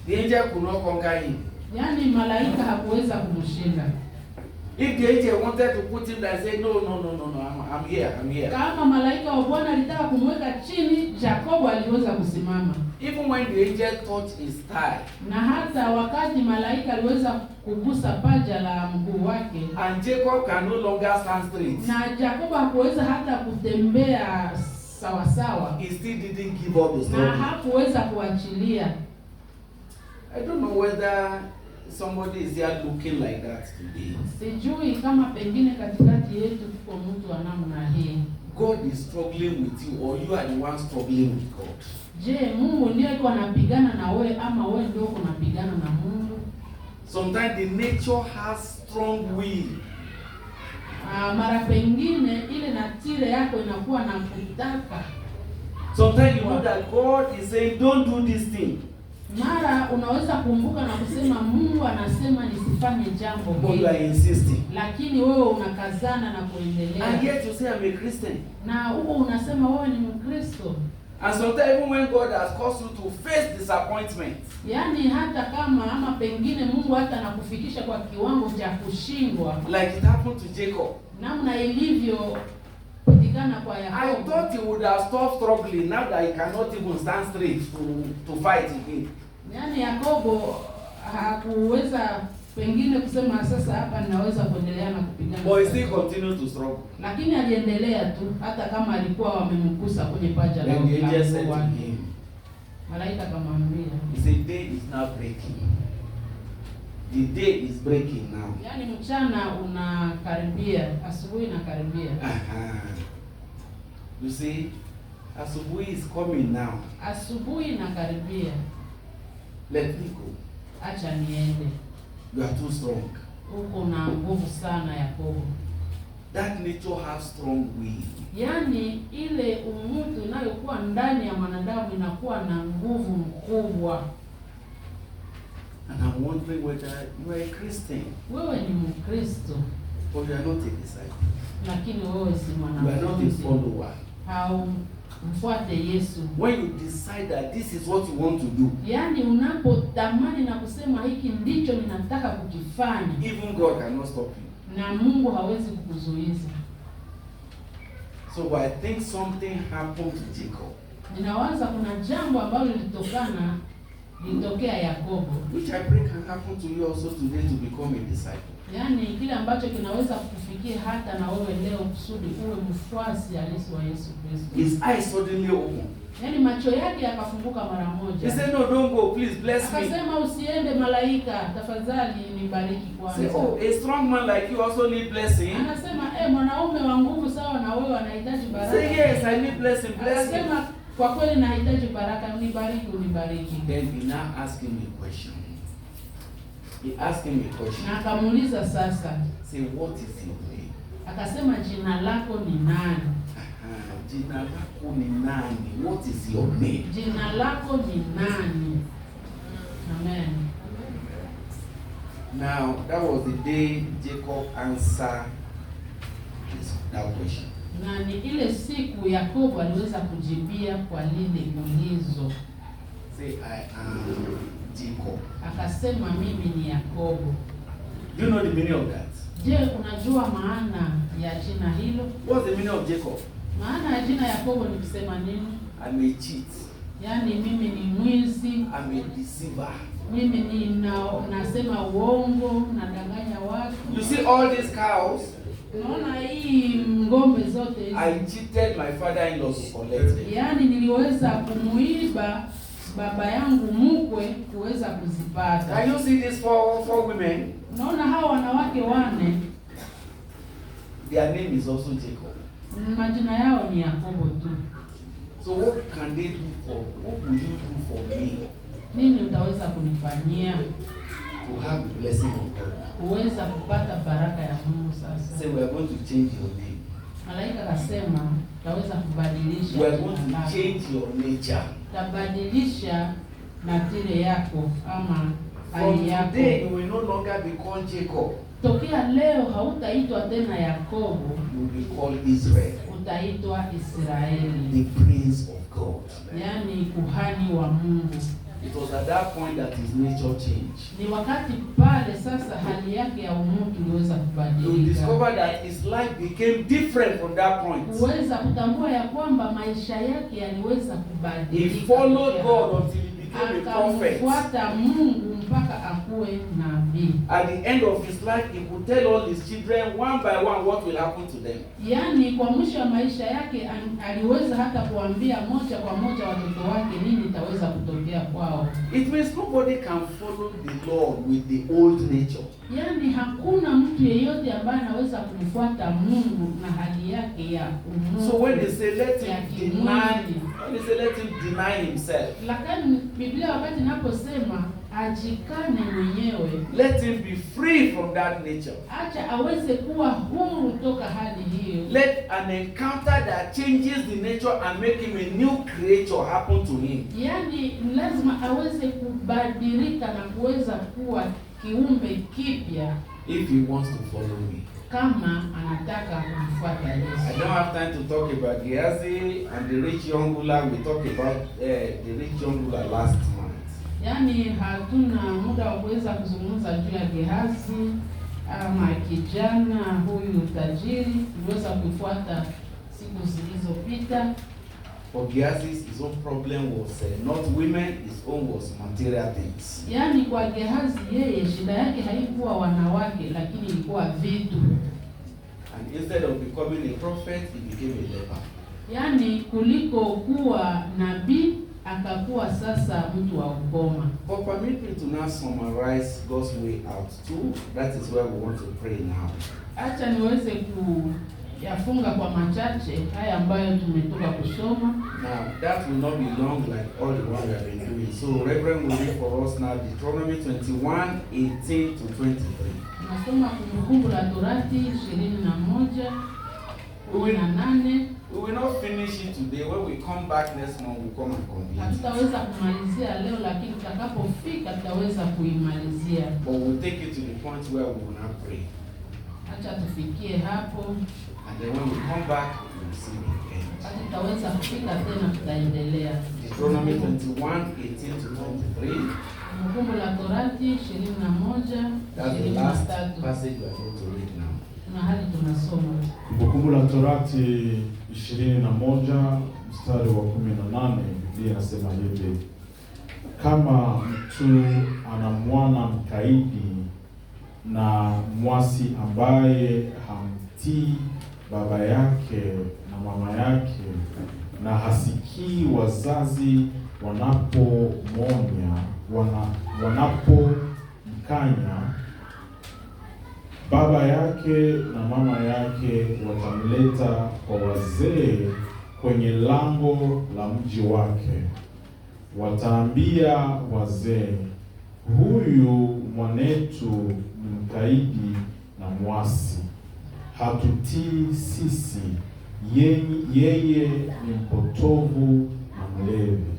The angel could not conquer him. Yaani malaika hakuweza kumshinda. If the angel wanted to put him there and say, no, I'm here. Kama malaika wa Bwana alitaka kumweka chini, Yakobo aliweza kusimama. Even when the angel touched his thigh, Na hata wakati malaika aliweza kugusa paja la mguu wake, and Jacob can no longer stand straight, na Yakobo hakuweza hata kutembea sawa sawa, he still didn't give up the na struggle. hakuweza kuachilia. I don't know whether somebody is here looking like that today. Sijui kama pengine katikati yetu kuko mtu wa namna hii. God is struggling with you, or you are the one struggling with God. Je, Mungu ndiye yuko anapigana na wewe ama wewe ndio uko unapigana na Mungu? Sometimes the nature has strong will. Mara pengine ile natire yako inakuwa na kutaka. Sometimes you know that God is saying, don't do this thing. Mara unaweza kumbuka na kusema Mungu anasema nisifanye jambo But you hili. are insisting. Lakini wewe unakazana na kuendelea. And yet you say, I'm a Christian. Na huko unasema wewe ni Mkristo. And sometimes even when God has caused you to face disappointment, Yaani hata kama ama pengine Mungu hata anakufikisha kwa kiwango cha kushindwa, like it happened to Jacob. namna ilivyo kutikana kwa I Yakobo. thought he would have stopped struggling now that he cannot even stand straight to fight again. Yaani Yakobo hakuweza pengine kusema sasa hapa ninaweza kuendelea na kupigana. But he still continued to struggle. Lakini aliendelea tu hata kama alikuwa wamemkusa kwenye paja la Then the angel said to wake. him, Malaika akamwambia, he said, day is now breaking. The day is breaking now. yaani mchana unakaribia, asubuhi inakaribia. You see, asubuhi is coming now. Asubuhi inakaribia. Let me go. Acha niende. You are too strong. Huko na nguvu sana Yakobo. That nature has strong will. Yaani ile umutu inayokuwa ndani ya mwanadamu inakuwa na nguvu mkubwa. And I'm wondering whether you are a Christian, Wewe ni Mkristo, but you are not a disciple. lakini wewe si You are not a mwanafunzi. follower. Mfuate Yesu. When you decide that this is what you want to do, Yaani unapotamani na kusema hiki ndicho ninataka kukifanya, even God cannot stop you. na Mungu hawezi kukuzuiza. So I think something happened to Jacob, Ninawaza kuna jambo ambalo lilitokea Yakobo. which I pray can happen to you also today to become a disciple. Yaani kile ambacho kinaweza kukufikia hata na wewe leo kusudi uwe mfuasi halisi wa Yesu Kristo. His eyes suddenly opened. Yaani macho yake yakafunguka mara He moja. said, no, don't go, please bless me. Akasema usiende malaika, tafadhali nibariki Say, kwanza. oh, a strong man like you also need blessing. Anasema mwanaume wa nguvu sawa na wewe anahitaji baraka. Say, yes, I need blessing, bless him. Anasema kwa kweli nahitaji baraka, unibariki. Then he now asked him a question. He asked him a question. Na akamuuliza sasa, Say, what is your name? akasema jina lako ni nani? Jina lako ni nani? What is your name? Jina lako ni nani? Amen. Now, that was the day Jacob answered that question. Na ni ile siku Yakobo aliweza kujibia kwa lile ulizo. Say, I am Jacob. Akasema mimi ni Yakobo. Do you know the meaning of that? Je, unajua maana ya jina hilo? What's the meaning of Jacob? Maana ya jina Yakobo ni kusema nini? I'm a cheat. Yaani mimi ni mwizi, I'm a deceiver. mimi ni nasema uongo, nadanganya watu. You see all these cows? Unaona hii ngombe zote hizi? I cheated my father-in-law to collect them. Yaani niliweza kumuiba baba yangu mkwe kuweza kuzipata. Can you see these four women? Unaona hawa wanawake wane, Their name is also Jacob. majina yao ni Yakobo tu. So what can they do for? What will you do for me Nini utaweza kunifanyia to have the blessing of God? uweza kupata baraka ya Mungu? Sasa Say we are going to change your name. malaika akasema utaweza kubadilisha, We are going to change your nature. utabadilisha natire yako ama From hali yako. today you will no longer be called Jacob. Tokea leo hautaitwa tena Yakobo, You will be called Israel, utaitwa Israeli, the prince of God. yaani kuhani wa Mungu. It was at that point that his nature changed. Ni wakati pale sasa hali yake ya umutu iliweza You kubadilika. discover that his life became different from that point. Uweza kutambua ya kwamba maisha yake yaliweza He kubadilika. followed God until he became a prophet. Akamfuata Mungu mpaka akuwe nabii. At the end of his life, he would tell all his children one by one what will happen to them. Yaani kwa mwisho wa maisha yake aliweza hata kuambia moja kwa moja watoto wake nini itaweza kutokea kwao. It means nobody can follow the Lord with the old nature. Yaani hakuna mtu yeyote ambaye anaweza kumfuata Mungu na hali yake ya umungu. So when they say let ya him kimwili. when they say let him deny himself, Lakini Biblia wakati inaposema ajikane mwenyewe, let him be free from that nature. acha aweze kuwa huru toka hali hiyo. Let an encounter that changes the nature and make him a new creature happen to him. Yaani lazima aweze kubadilika na kuweza kuwa kiumbe kipya If he wants to follow me. kama anataka kumfuata I Yesu. don't have time to talk about Gehazi and the rich young ruler. We talked about the rich young ruler last month. Yaani hatuna muda wa kuweza kuzungumza juu ya Gehazi ama kijana huyu tajiri, tuliweza kufuata siku zilizopita. For Gehazi, his own problem was not women, his own was material things. Yaani kwa Gehazi yeye shida yake haikuwa wanawake, lakini ilikuwa vitu. And instead of becoming a prophet, he became a leper. Yaani kuliko kuwa nabii akakuwa sasa mtu wa ukoma. But permit me to now summarize God's way out too. That is where we want to pray now. Acha niweze kuyafunga kwa machache haya ambayo tumetoka kusoma. Now, that will not be long like all the one we have been doing. So, Reverend will read for us now Deuteronomy 21:18 to 23. Tunasoma Kumbukumbu la Torati 21:18. We will not finish it today. When we come back next month, we'll come and complete it. Hatutaweza kumalizia leo, lakini tutakapofika tutaweza kuimalizia. But we'll take it to the point where we will not pray. Acha tufikie hapo. And then when we come back, we will see the end. Hata tutaweza kufika tena, tutaendelea. Deuteronomy 21:18 to 23. Kumbukumbu la Torati 21, That's the last 23. passage we are going to read now. Mahali tunasoma Kumbukumbu la Torati 21 mstari wa 18, Biblia inasema hivi: kama mtu ana mwana mkaidi na mwasi ambaye hamtii baba yake na mama yake na hasikii wazazi wanapomkanya, baba yake na mama yake watamleta kwa wazee kwenye lango la mji wake. Wataambia wazee, huyu mwanetu ni mkaidi na mwasi, hatutii sisi, yeye ni mpotovu na mlevi.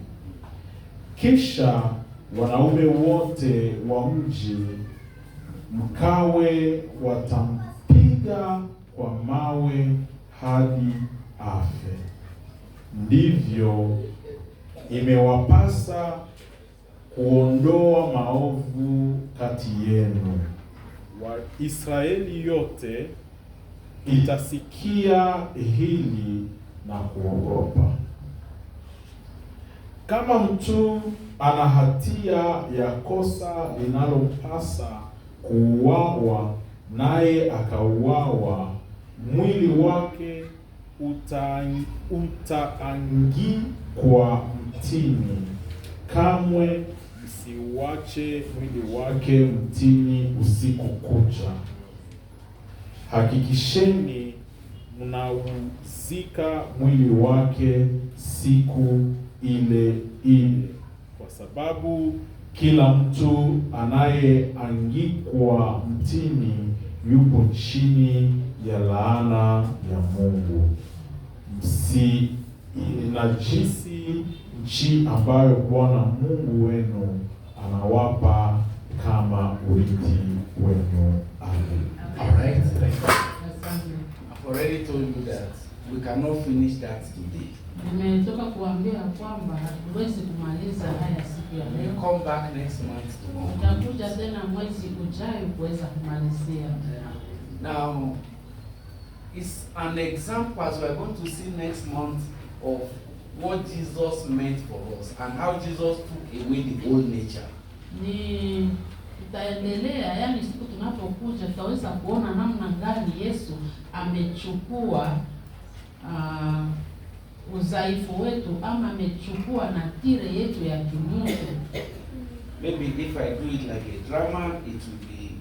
Kisha wanaume wote wa mji mkawe watampiga kwa mawe hadi afe. Ndivyo imewapasa kuondoa maovu kati yenu. Waisraeli yote itasikia hili na kuogopa. Kama mtu ana hatia ya kosa linalompasa kuuawa, naye akauawa, mwili wake utaangikwa mtini kamwe msiuache mwili wake mtini usiku kucha. Hakikisheni mnauzika mwili wake siku ile ile, kwa sababu kila mtu anayeangikwa mtini yupo chini ya laana ya Mungu. Msinajisi nchi ambayo Bwana Mungu wenu anawapa kama urithi wenu. Amen. All right. I've already told you that we cannot finish that today. Nimetoka kuambia kwamba hatuwezi kumaliza haya siku ya We'll leo. come back next month to Tutakuja tena mwezi ujao kuweza kumalizia. Now, it's an example, as we are going to see next month, of what Jesus meant for us and how Jesus took away the old nature. Ni tutaendelea, yani siku tunapokuja tutaweza kuona namna gani Yesu amechukua udhaifu wetu, ama amechukua natire yetu ya kimungu. Maybe if I do it like a drama, it will be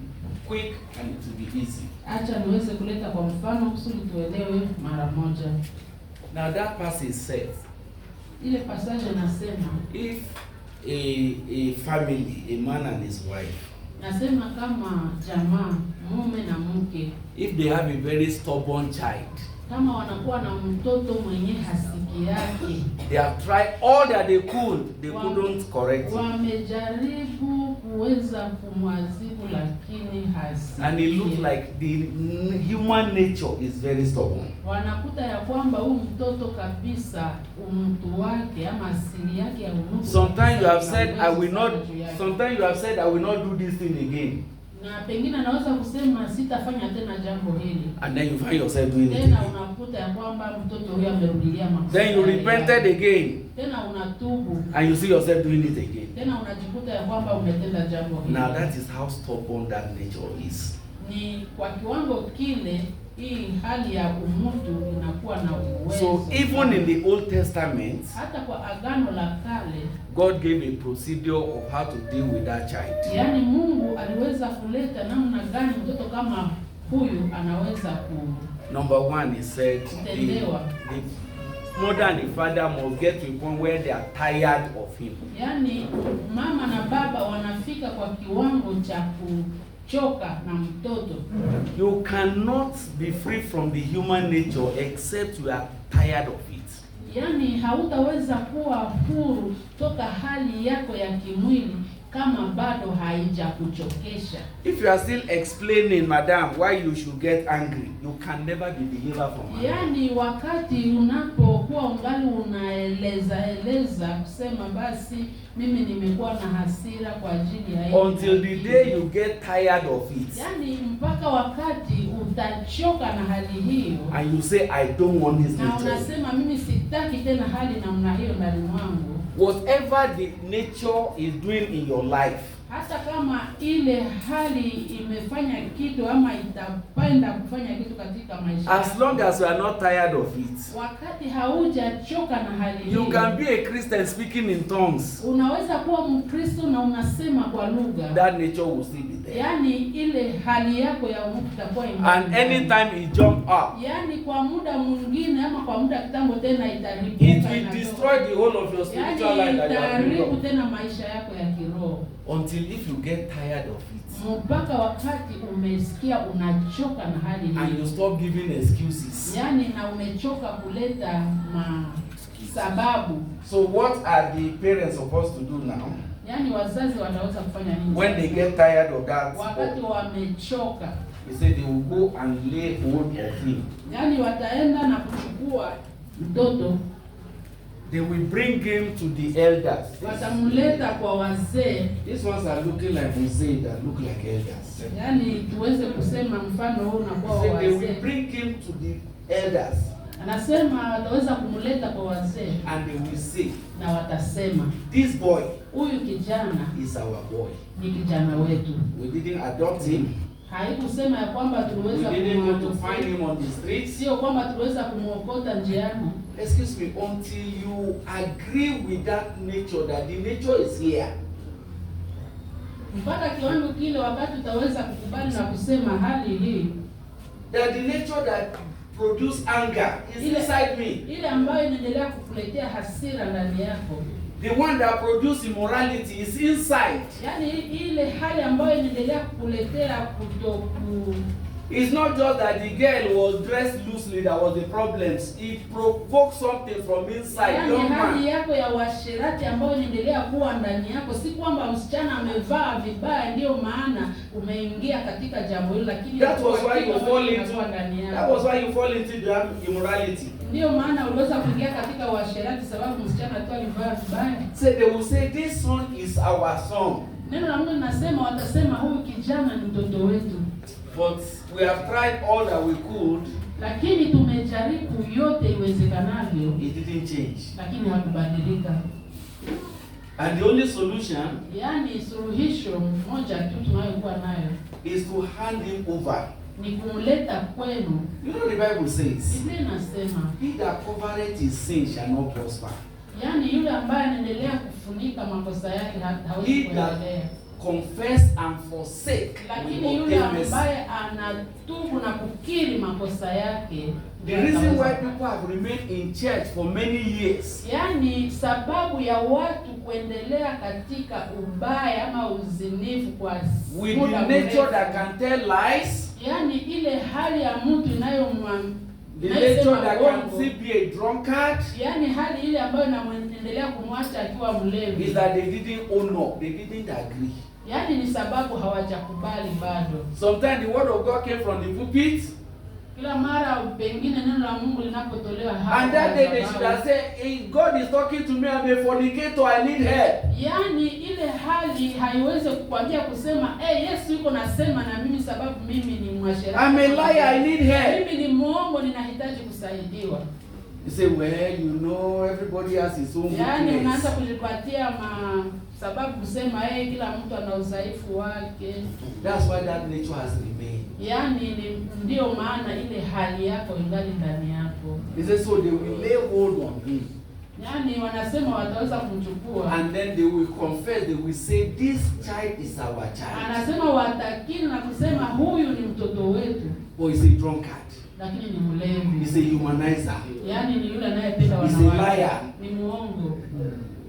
quick and it will be easy. Acha niweze kuleta kwa mfano kusudi tuelewe mara moja. Now that passage says, Ile passage nasema, if a family, a man and his wife, nasema kama jamaa, mume na mke, if they have a very stubborn child, kama wanakuwa na mtoto mwenye hasiki yake, they have tried all that they could, they couldn't correct him. Wamejaribu kuweza kumwazibu lakini hasiki. And it looks like the human nature is very stubborn. Wanakuta ya kwamba huyu mtoto kabisa mtu wake ama asili yake ya mtu. Sometimes you have said I will not. Sometimes you have said I will not do this thing again. Na pengine anaweza kusema sitafanya tena jambo hili. And then you find yourself doing it Tena again. unakuta ya kwamba mtoto huyo amerudilia makosa. Then you repented again. Tena unatubu. And you see yourself doing it again. Tena unajikuta ya kwamba umetenda jambo hili. Now that is how stubborn that nature is. Ni kwa kiwango kile hii hali ya umutu inakuwa na uwezo. So even in the Old Testament, hata kwa Agano la Kale, God gave a procedure of how to deal with that child. yaani Mungu aliweza kuleta namna gani mtoto kama huyu anaweza Number one, he said the mother and the father must get to a point where they are tired of him. yaani mama na baba wanafika kwa kiwango cha kuchoka na mtoto. You cannot be free from the human nature except you are tired of it. Yaani hautaweza kuwa huru toka hali yako ya kimwili kama bado haijakuchokesha. If you are still explaining, madam, why you should get angry, you can never be delivered from anger. Yaani wakati unapokuwa ungali unaeleza kusema basi mimi nimekuwa na hasira kwa ajili ya Until the day you get tired of it. Yaani mpaka wakati utachoka na hali hiyo. And you say, I don't want this na nature. unasema mimi sitaki tena hali namna hiyo ndani mwangu. Whatever the nature is doing in your life, Hata kama ile hali imefanya kitu ama itapenda kufanya kitu katika maisha, as long as you are not tired of it, wakati haujachoka na hali hiyo, you can be a Christian speaking in tongues. unaweza kuwa Mkristo na unasema kwa lugha. That nature will still be there. Yaani ile hali yako ya Mungu itakuwa And anytime it jump up, yaani kwa muda mwingine ama kwa muda kitambo tena itaribuka. it will destroy the whole of your spiritual Yaani life that you have itaharibu built up. tena maisha yako ya kiroho. Until if you get tired of it, Mpaka wakati umesikia unachoka na hali and you hiyo. stop giving excuses. Yaani na umechoka kuleta sababu. So what are the parents supposed to do now? Yaani wazazi wanaweza kufanya nini? When they get tired of that, wakati wamechoka, they say they will go and lay hold of him. yaani wataenda na kuchukua mtoto, They will bring him to the elders. watamleta kwa wazee. These ones are looking like Mosaic that look like elders. Yaani tuweze kusema mfano huu na kwa So they will wazee. bring him to the elders Anasema wataweza kumleta kwa wazee and they will say, na watasema, this boy huyu kijana is our boy. ni kijana wetu. We didn't adopt him. Haikusema ya kwamba tuliweza We didn't go to find him on the streets. Sio kwamba tuliweza kumuokota njiani. Excuse me, until you agree with that nature, that the nature is here. Mpaka kiwango kile wakati utaweza kukubali na kusema hali hii, That the nature that produce anger is inside me. Ile ambayo inaendelea kukuletea hasira ndani yako. The one that produce immorality is inside. Yaani ile hali ambayo inaendelea kukuletea kutoku. It's not just that the girl was dressed loosely that was the problem. It provoked something from inside. Yaani hali yako ya uasherati ambayo inaendelea kuwa ndani yako, si kwamba msichana amevaa vibaya ndio maana umeingia katika jambo hilo, lakini that was why you fall into the immorality. Ndio maana uliweza kuingia katika uasherati sababu msichana tu alivaa vibaya. So they will say this son is our son. Neno la Mungu linasema watasema huyu kijana ni mtoto wetu. But we have tried all that we could. Lakini tumejaribu yote iwezekanavyo. It didn't change. Lakini hakubadilika. And the only solution, yaani suluhisho moja tu tunayokuwa nayo, is to hand him over. Ni kumleta kwenu. You know the Bible says, Biblia inasema, he that covereth his sin shall not prosper. Yaani yule ambaye anaendelea kufunika makosa yake hawezi kuendelea. Confess and forsake. Lakini yule ambaye anatubu na kukiri makosa yake, the reason why people have remained in church for many years, yaani sababu ya watu kuendelea katika ubaya ama uzinifu kwa with the nature that can tell lies, yaani ile hali ya mtu the nature that can still be a drunkard, yaani hali ile ambayo inaendelea kumwacha akiwa mlevi, is that they didn't honor, they didn't agree. Yaani ni sababu hawajakubali bado. Sometimes the word of God came from the pulpit. Kila mara pengine neno la Mungu linapotolewa hapa. And that day they should have said, hey, God is talking to me, I'm a fornicator, I need help. Yaani ile hali haiwezi kukwambia kusema, Yesu yuko nasema na mimi sababu mimi ni mwasherati. I'm a liar, I need help. Mimi ni muongo, ninahitaji kusaidiwa. You say, well, you know, everybody has his own weakness. Yaani unaanza kujipatia sababu kusema kila mtu ana udhaifu wake. That's why that nature has remained. Yaani ndio maana ile hali yako ingali ndani yako. He says, so they will lay hold on him. Yaani wanasema wataweza kumchukua. And then they will confess, they will say, this child is our child. Anasema watakiri na kusema huyu ni mtoto wetu. Or he's a drunkard. Lakini ni mlevi. He's a humanizer. Yaani ni yule anayependa wanawake. He's a liar. Ni muongo.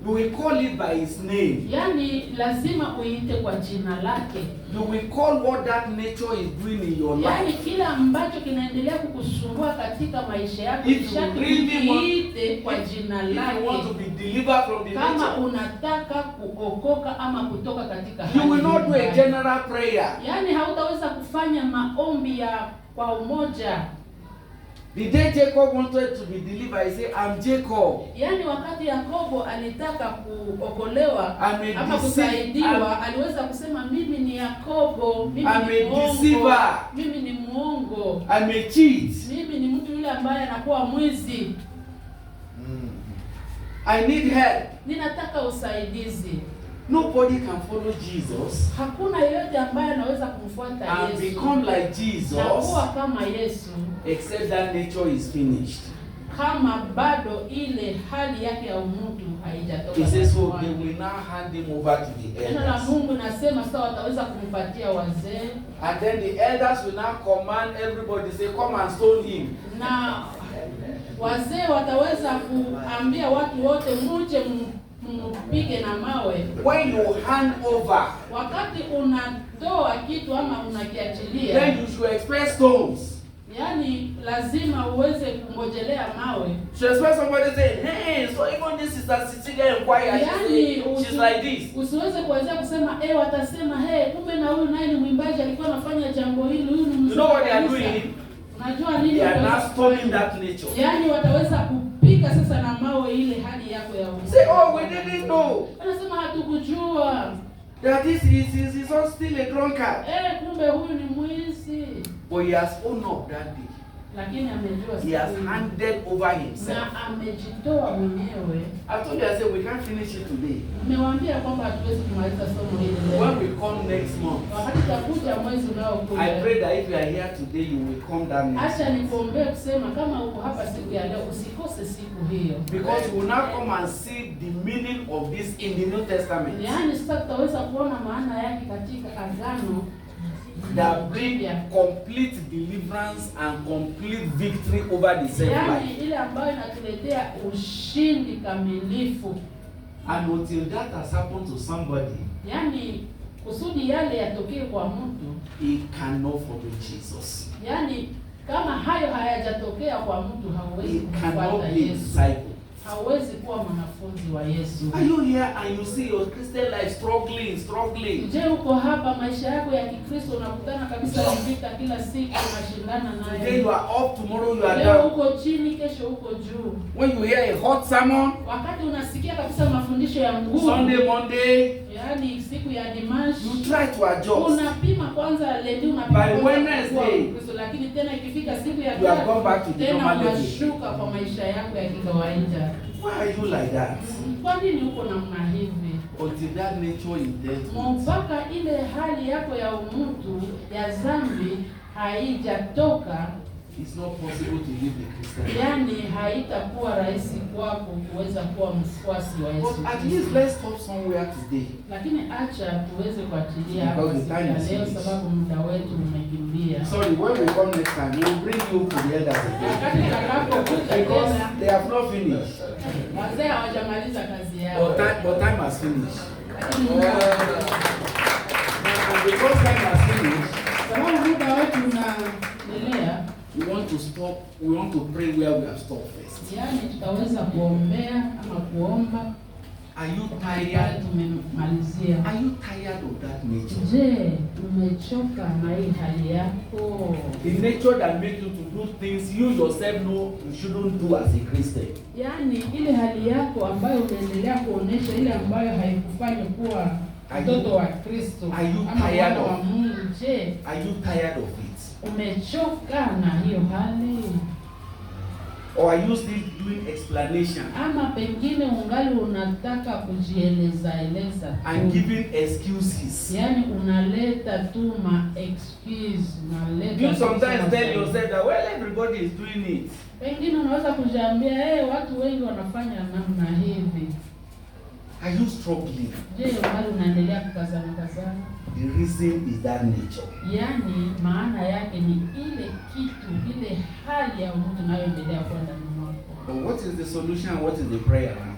You will call it by his name. Yaani lazima uite kwa jina lake. You will call what that nature is doing in your life. Yaani kila ambacho kinaendelea kukusumbua katika maisha yako, If you really ite kwa jina lake. If you want to be delivered from the kama nature, unataka kuokoka ama kutoka katika hali. You will not do a general prayer. Yaani hautaweza kufanya maombi ya kwa umoja. The day Jacob wanted to be delivered, he said, I'm Jacob. Yaani wakati Yakobo alitaka kuokolewa ama deceiver. kusaidiwa, aliweza kusema mimi ni Yakobo, mimi ni deceiver. Mimi ni muongo. I'm a cheat. Mimi ni mtu yule ambaye anakuwa mwizi. I need help. Ninataka usaidizi. Nobody can follow Jesus. Hakuna yeyote ambaye anaweza kumfuata Yesu. And become like Jesus. Na kuwa kama Yesu. Except that nature is finished. Kama bado ile hali yake ya umutu haijatoka. He says, so they will now hand him over to the Neno la elders. Mungu nasema sasa wataweza kumpatia wazee. And then the elders will now command everybody, say, come and stone him. Na wazee wataweza kuambia watu wote muje mpige na mawe. When you hand over, wakati unatoa kitu ama unakiachilia, then you should expect stones. Yaani lazima uweze kungojelea mawe. So expect somebody say, hey, so even this is a Sicilian choir, she's like this. Usiweze kuanza kusema watasema kumbe na huyu naye ni mwimbaji alikuwa anafanya jambo hili, huyu ni mzee. You know what they are doing? Unajua nini? They are not stoning that nature. Yaani wataweza kupiga sasa na mawe ile hali yako ya umu. Say, oh, we didn't know. Wanasema hatukujua. That this is not still a drunkard. Kumbe huyu ni mwizi. But he has owned up that day. lakini amejua He has siku hiyo. handed over himself. Na amejitoa mwenyewe. I told you, I said we can't finish it today. Nimewaambia kwamba hatuwezi kumaliza somo hili leo. When we come next month, Wakati tutakuja mwezi unaokuja. I pray that if you are here today, you will come down next Acha month. nikuombee kusema kama uko hapa siku ya leo usikose siku hiyo. Because you will now come and see the meaning of this in the New Testament. Yaani sasa tutaweza kuona maana yake katika agano That bring complete deliverance and complete victory over the self yaani life. ile ambayo inatuletea ushindi kamilifu. And until that has happened to somebody, Yaani kusudi yale yatokee kwa mtu, he cannot follow Jesus. yaani kama hayo hayajatokea kwa mtu He hauwezi cannot kumfuata be a Yesu. disciple. Hauwezi kuwa mwanafunzi wa Yesu. Are you here and you see your Christian life struggling? Je, uko hapa maisha yako ya Kikristo unakutana kabisa na vita kila siku unashindana Today you nayo. are up, tomorrow you are Leo down. uko chini, kesho uko juu. When you hear a hot sermon, Wakati unasikia kabisa mafundisho ya nguvu, Sunday, Monday, yaani siku ya Dimashi, you try to adjust. unapima kwanza leo unapima By kwanza Wednesday, kuwa Mkristo, lakini tena ikifika siku ya you have gone back to the tena normal level. unashuka kwa maisha yako ya kikawaida. Why are you like that? Kwa nini uko namna hivi? Until that nature is dealt with. Mpaka ile hali yako ya umutu ya dhambi haijatoka, It's not possible to live the Christian life. yaani haitakuwa rahisi kwako kuweza kuwa mfuasi wa Yesu But at Kristo. least let's stop somewhere today. Lakini acha tuweze kuachilia hapa Because the siku time ya is leo, finished. sababu muda wetu umekimbia. Sorry, when we come next time, we'll bring you to the elders Wakati again. tutakapokuja Because tena, they have not finished. wazee hawajamaliza kazi yao. But time has finished. Lakini muda And because time has finished, sababu muda wetu unaendelea, we want to pray where we have stopped first. yaani tutaweza kuombea ama kuomba. Are you Pale tired? tumemalizia. Are you tired of that nature? Je, umechoka na hii hali yako? The nature that makes you to do things you yourself know you shouldn't do as a Christian. Yaani ile hali yako ambayo unaendelea kuonesha, ile ambayo haikufanya kuwa mtoto wa Kristo Are you ama tired mwana wa of- Mungu. Je, Are you tired of it? umechoka na hiyo hali? Or are you still doing explanation Ama pengine ungali unataka kujieleza eleza and tu. giving excuses? Yaani unaleta tu ma excuse, unaleta You tu sometimes sababu. tell yourself that, well, everybody is doing it. Pengine unaweza kujiambia watu wengi wanafanya namna hivi. Are you struggling? Je, ungali unaendelea kukazana kazana? The reason is that nature. Yaani maana yake ni ile kitu, ile hali ya mtu inayoendelea kwenda nyuma. But what is the solution? What is the prayer now?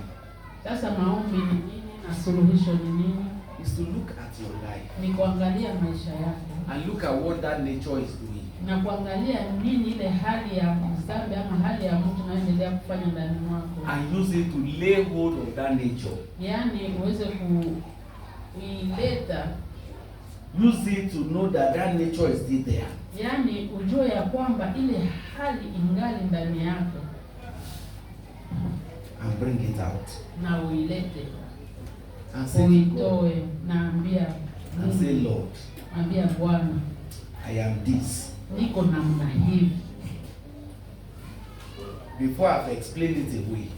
Sasa maombi ni nini na suluhisho ni nini? Is to look at your life Ni kuangalia maisha yako and look at what that nature is doing. na kuangalia nini ile hali ya dhambi ama hali ya mtu inayoendelea kufanya ndani mwako, And use it to lay hold of that nature. yaani uweze kuileta, Use it to know that that nature is still there. yaani ujue ya kwamba ile hali ingali ndani yako And bring it out. na uilete, And say, God, uitoe. Naambia and say, Lord, ambia Bwana, I am this. niko namna hivi. Before I've explained it away.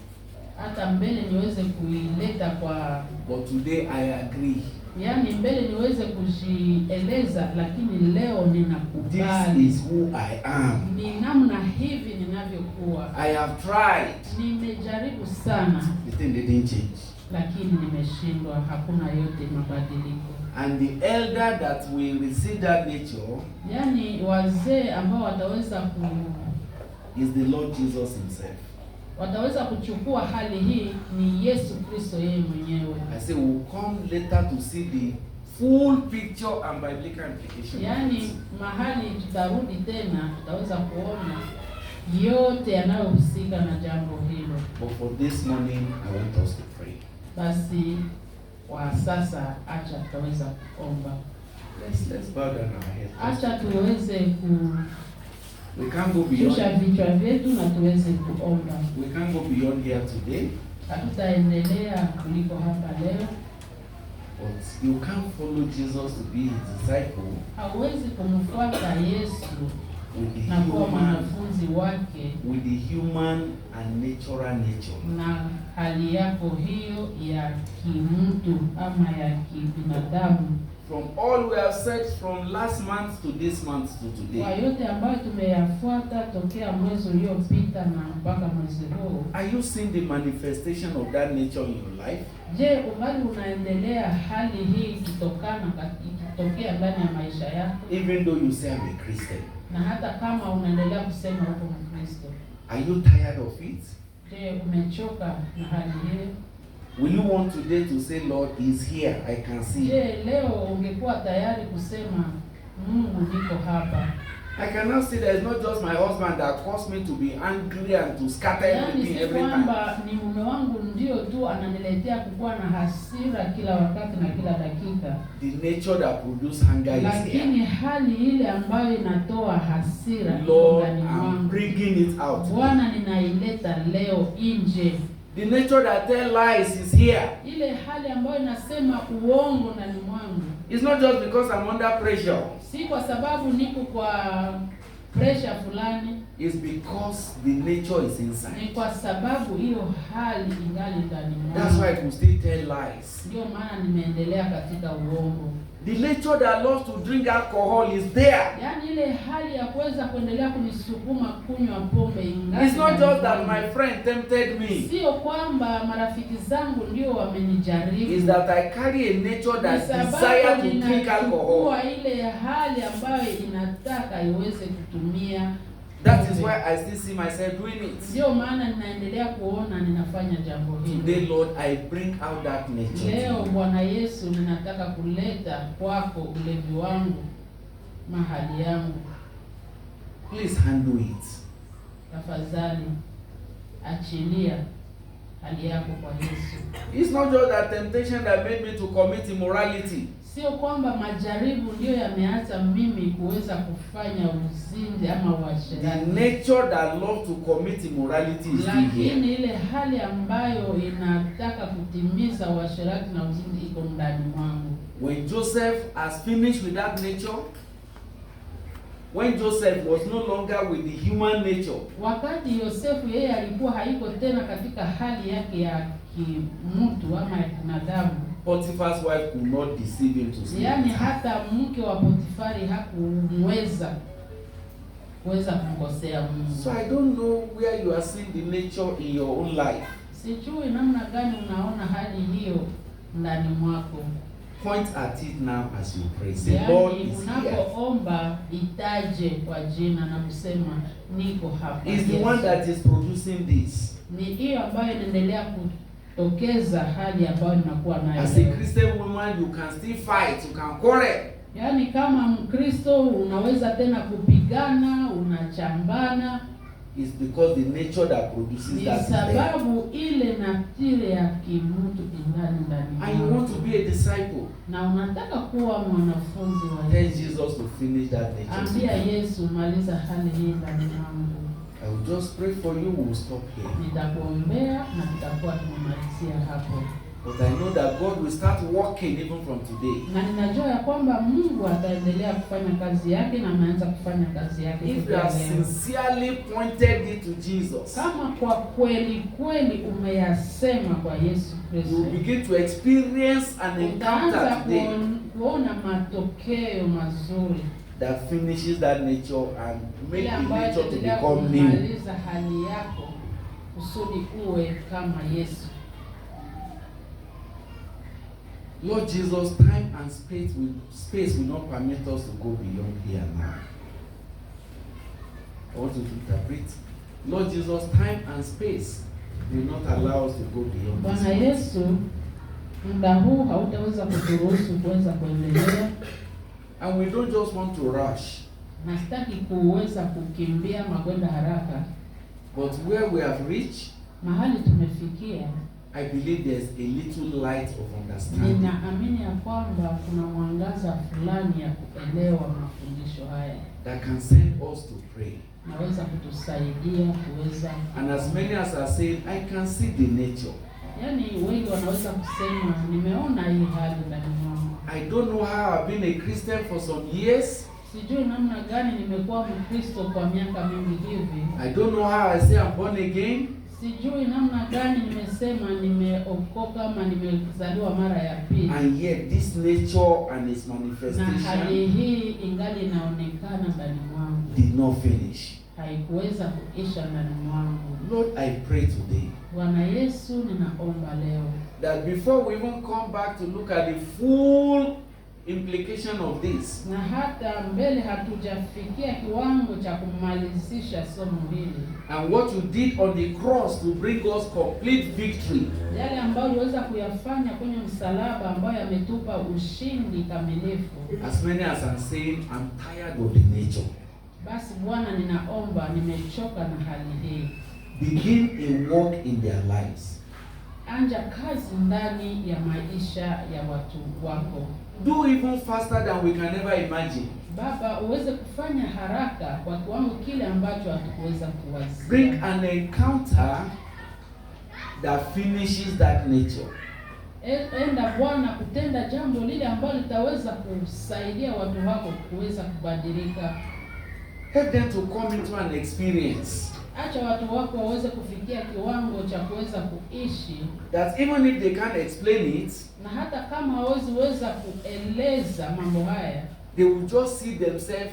Hata mbele niweze kuileta kwa, But today I agree. yaani mbele niweze kujieleza, lakini leo This ninakubali. is who I am. Ni namna hivi ninavyokuwa. I have tried. Nimejaribu sana, The thing didn't change. lakini nimeshindwa. Hakuna yote mabadiliko. And the elder that will receive that nature Yaani wazee ambao wataweza is the Lord Jesus himself. kuchukua hali hii ni Yesu Kristo yeye mwenyewe. I say we'll come later to see the full picture and biblical implication. Yaani mahali tutarudi tena tutaweza kuona yote yanayohusika na jambo hilo. But for this morning, I want us to pray. Basi kwa sasa acha tutaweza kuomba. Let's bow down our heads. Acha tuweze We can't go kushusha beyond. vichwa vyetu na tuweze kuomba. We can't go beyond here today. Hatutaendelea kuliko hapa leo. But you can't follow Jesus to be his disciple Hauwezi kumfuata Yesu with na kuwa mwanafunzi wake with the human and natural nature. na hali yako hiyo ya kimtu ama ya kibinadamu. From all we have said from last month to this month to Kwa today, yote ambayo tumeyafuata tokea mwezi uliopita na mpaka mwezi huu, are you seeing the manifestation of that nature in your life? je, ungali unaendelea hali hii ikitokea ndani ya maisha yako? Even though you say I'm a Christian, Na hata kama unaendelea kusema uko Mkristo, are you tired of it? je, umechoka na hali hiyo? Will you want today to say, Lord is here, I can see? Je, leo ungekuwa tayari kusema Mungu niko hapa? I cannot say that it's not just my husband that caused me to be angry and to scatter Yaani everything si every time. kwamba ni mume wangu ndio tu ananiletea kukuwa na hasira kila wakati na kila dakika, The nature that produces anger is here. lakini hali ile ambayo inatoa hasira Lord, ndani I'm mwangu, bringing it out. Bwana, ninaileta leo nje. The nature that tells lies is here. Ile hali ambayo inasema uongo ndani mwangu, It's not just because I'm under pressure. si kwa sababu niko kwa pressure fulani, It's because the nature is inside. ni kwa sababu hiyo hali ingali ndani That's why I mwangu. could still tell lies. Ndio maana nimeendelea katika uongo. The nature that loves to drink alcohol is there. Yaani ile hali ya kuweza kuendelea kunisukuma kunywa pombe ingali. It's not just that ndani my friend tempted me. Sio kwamba marafiki zangu ndio wamenijaribu. It's that I carry a nature that Ni sababu desire to drink alcohol. ninachukua ile hali ambayo inataka iweze kutumia. That is why I still see myself doing it. Ndio maana ninaendelea kuona ninafanya jambo Today, hili. Lord, I bring out that nature. Leo Bwana Yesu, ninataka kuleta kwako ulevi wangu, mahali yangu. Please handle it. Tafadhali achilia hali yako kwa Yesu. It's not just that temptation that made me to commit immorality. Sio kwamba majaribu ndio yameacha mimi kuweza kufanya uzinzi ama The uasherati. nature that loves to commit immorality is still here. Lakini ile hali ambayo inataka kutimiza uasherati na uzinzi iko ndani mwangu. When Joseph has finished with that nature, when Joseph was no longer with the human nature, Wakati Yosefu yeye alikuwa haiko tena katika hali yake ya kimtu ama ya binadamu. Potiphar's wife could not deceive him to sleep. Yaani hata mke wa Potifari hakuweza kumkosea So Mungu. I don't know where you are seeing the nature in your own life. Sijui namna gani unaona hali hiyo ndani mwako. Point at it now as you pray. Say, Lord Yaani is here. unapoomba itaje kwa jina na kusema niko hapa. Is the Yesu. one that is producing this. Ni hiyo ambayo inaendelea kutokeza hali ambayo ninakuwa nayo. As a leo. Christian woman, you can still fight, you can quarrel. Yaani kama Mkristo unaweza tena kupigana, unachambana, It's because the nature that produces ni that is there. sababu ile natire ya kimtu ingani ndani And you want to be a disciple. na unataka kuwa mwanafunzi wa Tell Yesu. Jesus to finish that nature. Ambia Yesu, maliza hali hii ndani mwangu. I will just pray for you. We'll stop here. Nitakuombea na tutakuwa tumemalizia hapo. But I know that God will start working even from today. Na ninajua ya kwamba Mungu ataendelea kufanya kazi yake na ameanza kufanya kazi yake If you kutoka have leo. sincerely pointed it to Jesus, Kama kwa kweli kweli umeyasema kwa Yesu you Kristo, will begin to experience an utaanza encounter today kuona matokeo mazuri that finishes that nature and make ile the ambayo nature to itaendelea become new. kumaliza hali yako kusudi uwe kama Yesu. Lord Jesus, time and space will not permit us to go beyond here now. I want to interpret. Lord Jesus, time and space will not allow us to go beyond Bwana this. Yesu, muda huu hautaweza kuturuhusu kuweza kuendelea, And we don't just want to rush, na sitaki kuweza kukimbia makwenda haraka. but where we have reached, Mahali tumefikia, I believe there's a little light of understanding ninaamini ya kwamba kuna mwangaza fulani ya kuelewa mafundisho haya. that can send us to pray. Naweza kutusaidia kuweza, And as many as are saying, I can see the nature. yaani wengi wanaweza kusema nimeona hii hali ndani mwangu. I don't know how I've been a Christian for some years. Sijui namna gani nimekuwa Mkristo kwa miaka mingi hivi. I don't know how I say I'm born again. Sijui namna gani nimesema nimeokoka ama nimezaliwa mara ya pili. And yet this nature and its Na hali manifestation hii ingali inaonekana ndani mwangu. did not finish. Haikuweza kuisha ndani mwangu. Lord, I pray today Bwana Yesu, ninaomba leo that before we even come back to look at the full implication of this, na hata mbele hatujafikia kiwango cha kumalizisha somo hili, and what you did on the cross to bring us complete victory, yale ambayo uliweza kuyafanya kwenye msalaba ambayo yametupa ushindi kamilifu. as many as I'm saying, I'm tired of the nature. Basi Bwana, ninaomba, nimechoka na hali hii. Begin a work in their lives. Anja kazi ndani ya maisha ya watu wako. Do even faster than we can ever imagine. Baba, uweze kufanya haraka kwa kiwango kile ambacho hatukuweza kuwazia. Bring an encounter that finishes that nature. Enda Bwana kutenda jambo lile ambalo litaweza kusaidia watu wako kuweza kubadilika. Help them to come into an experience Acha watu wako waweze kufikia kiwango cha kuweza kuishi, that even if they can't explain it, na hata kama hawaweza kueleza mambo haya, they will just see themselves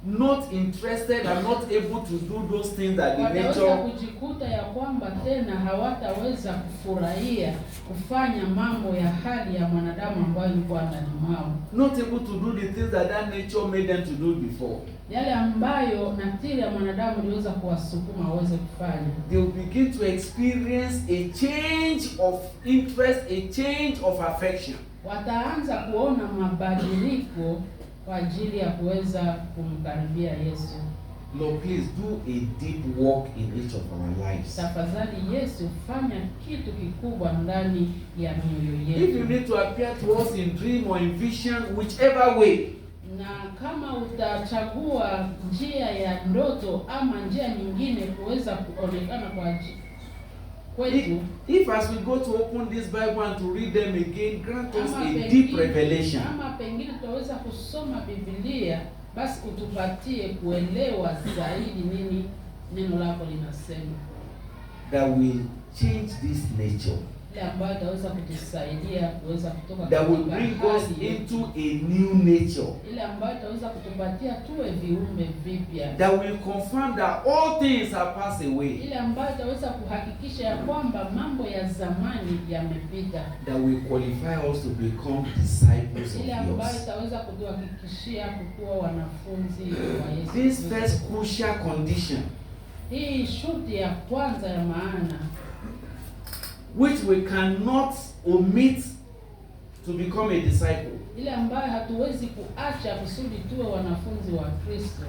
not interested and not able to do those things that the wataweza nature, kujikuta ya kwamba tena hawataweza kufurahia kufanya mambo ya hali ya mwanadamu ambayo ilikuwa ndani mwao, not able to do the things that that nature made them to do before. yale ambayo natiri ya mwanadamu iliweza kuwasukuma waweze kufanya. They will begin to experience a change of interest, a change of affection. Wataanza kuona mabadiliko kwa ajili ya kuweza kumkaribia Yesu. Lord, please do a deep work in each of our lives. Tafadhali Yesu, fanya kitu kikubwa ndani ya mioyo If you yetu. need to appear to us in dream or in vision, whichever way, Na kama utachagua njia ya ndoto ama njia nyingine kuweza kuonekana kwa kwetu, if as we go to open this Bible and to read them again, grant us ama a deep pengine, revelation ama pengine tutaweza kusoma Biblia, basi utupatie kuelewa zaidi nini neno lako linasema, that will change this nature, ile ambayo itaweza kutusaidia kuweza kutoka that will katika bring us hali yetu, into a new nature, ile ambayo itaweza kutupatia tuwe viumbe vipya, that will confirm that all things are passed away, ile ambayo itaweza kuhakikisha ya kwamba mambo ya zamani yamepita, that will qualify us to become disciples ile of ambayo yours. itaweza kutuhakikishia kuwa wanafunzi wa Yesu This Kristo. first crucial condition, Hii shuti ya kwanza ya maana which we cannot omit to become a disciple, ile ambayo hatuwezi kuacha kusudi tuwe wanafunzi wa Kristo.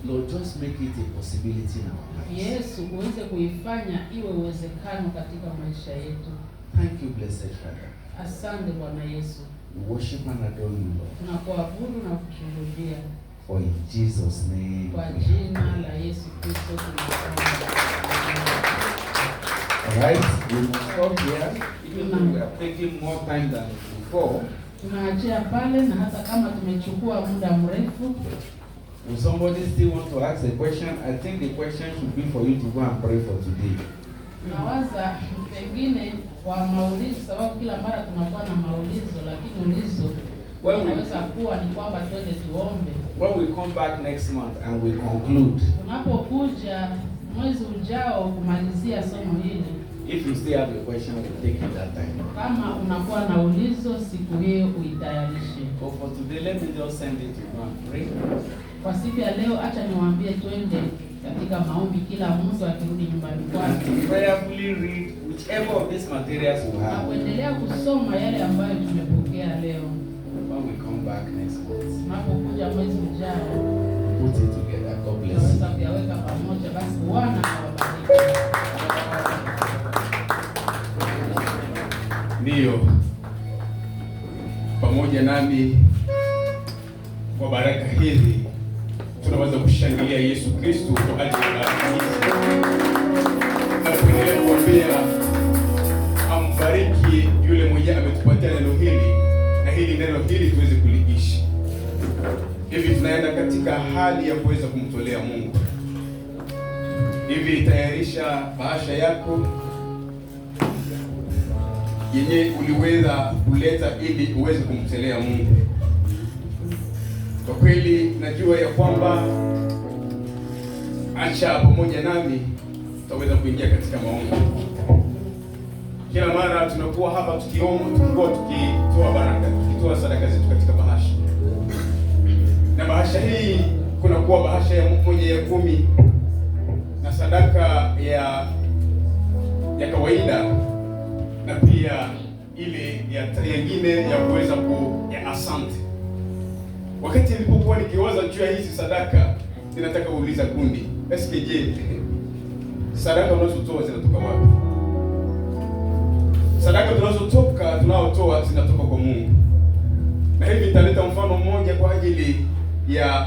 Lord, just make it a possibility in our lives. Yesu, uweze kuifanya iwe uwezekano katika maisha yetu. Thank you, blessed Father. Asante Bwana Yesu, We worship and adore you, Lord. tunakuabudu na kushuhudia For in Jesus' name. kwa we jina pray. la Yesu Kristo tunaomba. Alright, we must stop here. Even though we are taking more time than before, Tunaachia pale, na hata kama tumechukua muda mrefu, if somebody still want to ask a question, I think the question should be for you to go and pray for today. nawaza pengine kwa maulizo, sababu kila mara tunakuwa na maulizo, lakini ulizo inaweza kuwa ni kwamba twende tuombe. When we come back next month and we conclude, Tunapokuja mwezi ujao kumalizia somo hili, if you still have a question, we'll take it that time. kama unakuwa na ulizo siku hiyo uitayarishe. But for today, let me just send it to go and pray. Kwa siku ya leo, acha niwaambie twende katika maombi, kila mtu akirudi nyumbani And kwake, to prayerfully read whichever of these materials we na have kuendelea kusoma yale ambayo tumepokea leo. when we come back next month. Tunapokuja mwezi ujao, Put it together. God bless you. tunaweza kuyaweka pamoja. Basi Bwana awabariki. Ndiyo, pamoja nami kwa baraka hizi tunaweza kushangilia Yesu Kristo kwa ajili ya baraka hizi na kuendelea kuambia ambariki yule mwenye ametupatia neno hili, na hili neno hili tuweze kuliishi. Hivi tunaenda katika hali ya kuweza kumtolea Mungu. Hivi tayarisha bahasha yako yenye uliweza kuleta ili uweze kumtolea Mungu. Kwa kweli najua ya kwamba acha pamoja nami tutaweza kuingia katika maombi. Kila mara tunakuwa hapa tukiomba, tukitoa baraka, tukitoa sadaka zetu katika bahasha. Na bahasha hii kunakuwa bahasha ya moja ya 10 na sadaka ya kawaida, na pia ile ya nyingine ya kuweza ya asante. Wakati nilipokuwa nikiwaza juu ya hizi sadaka, ninataka kuuliza kundi, SKJ, sadaka unazotoa zinatoka wapi? Sadaka tunaotoa zinatoka kwa Mungu. Na hivi nitaleta mfano mmoja kwa ajili ya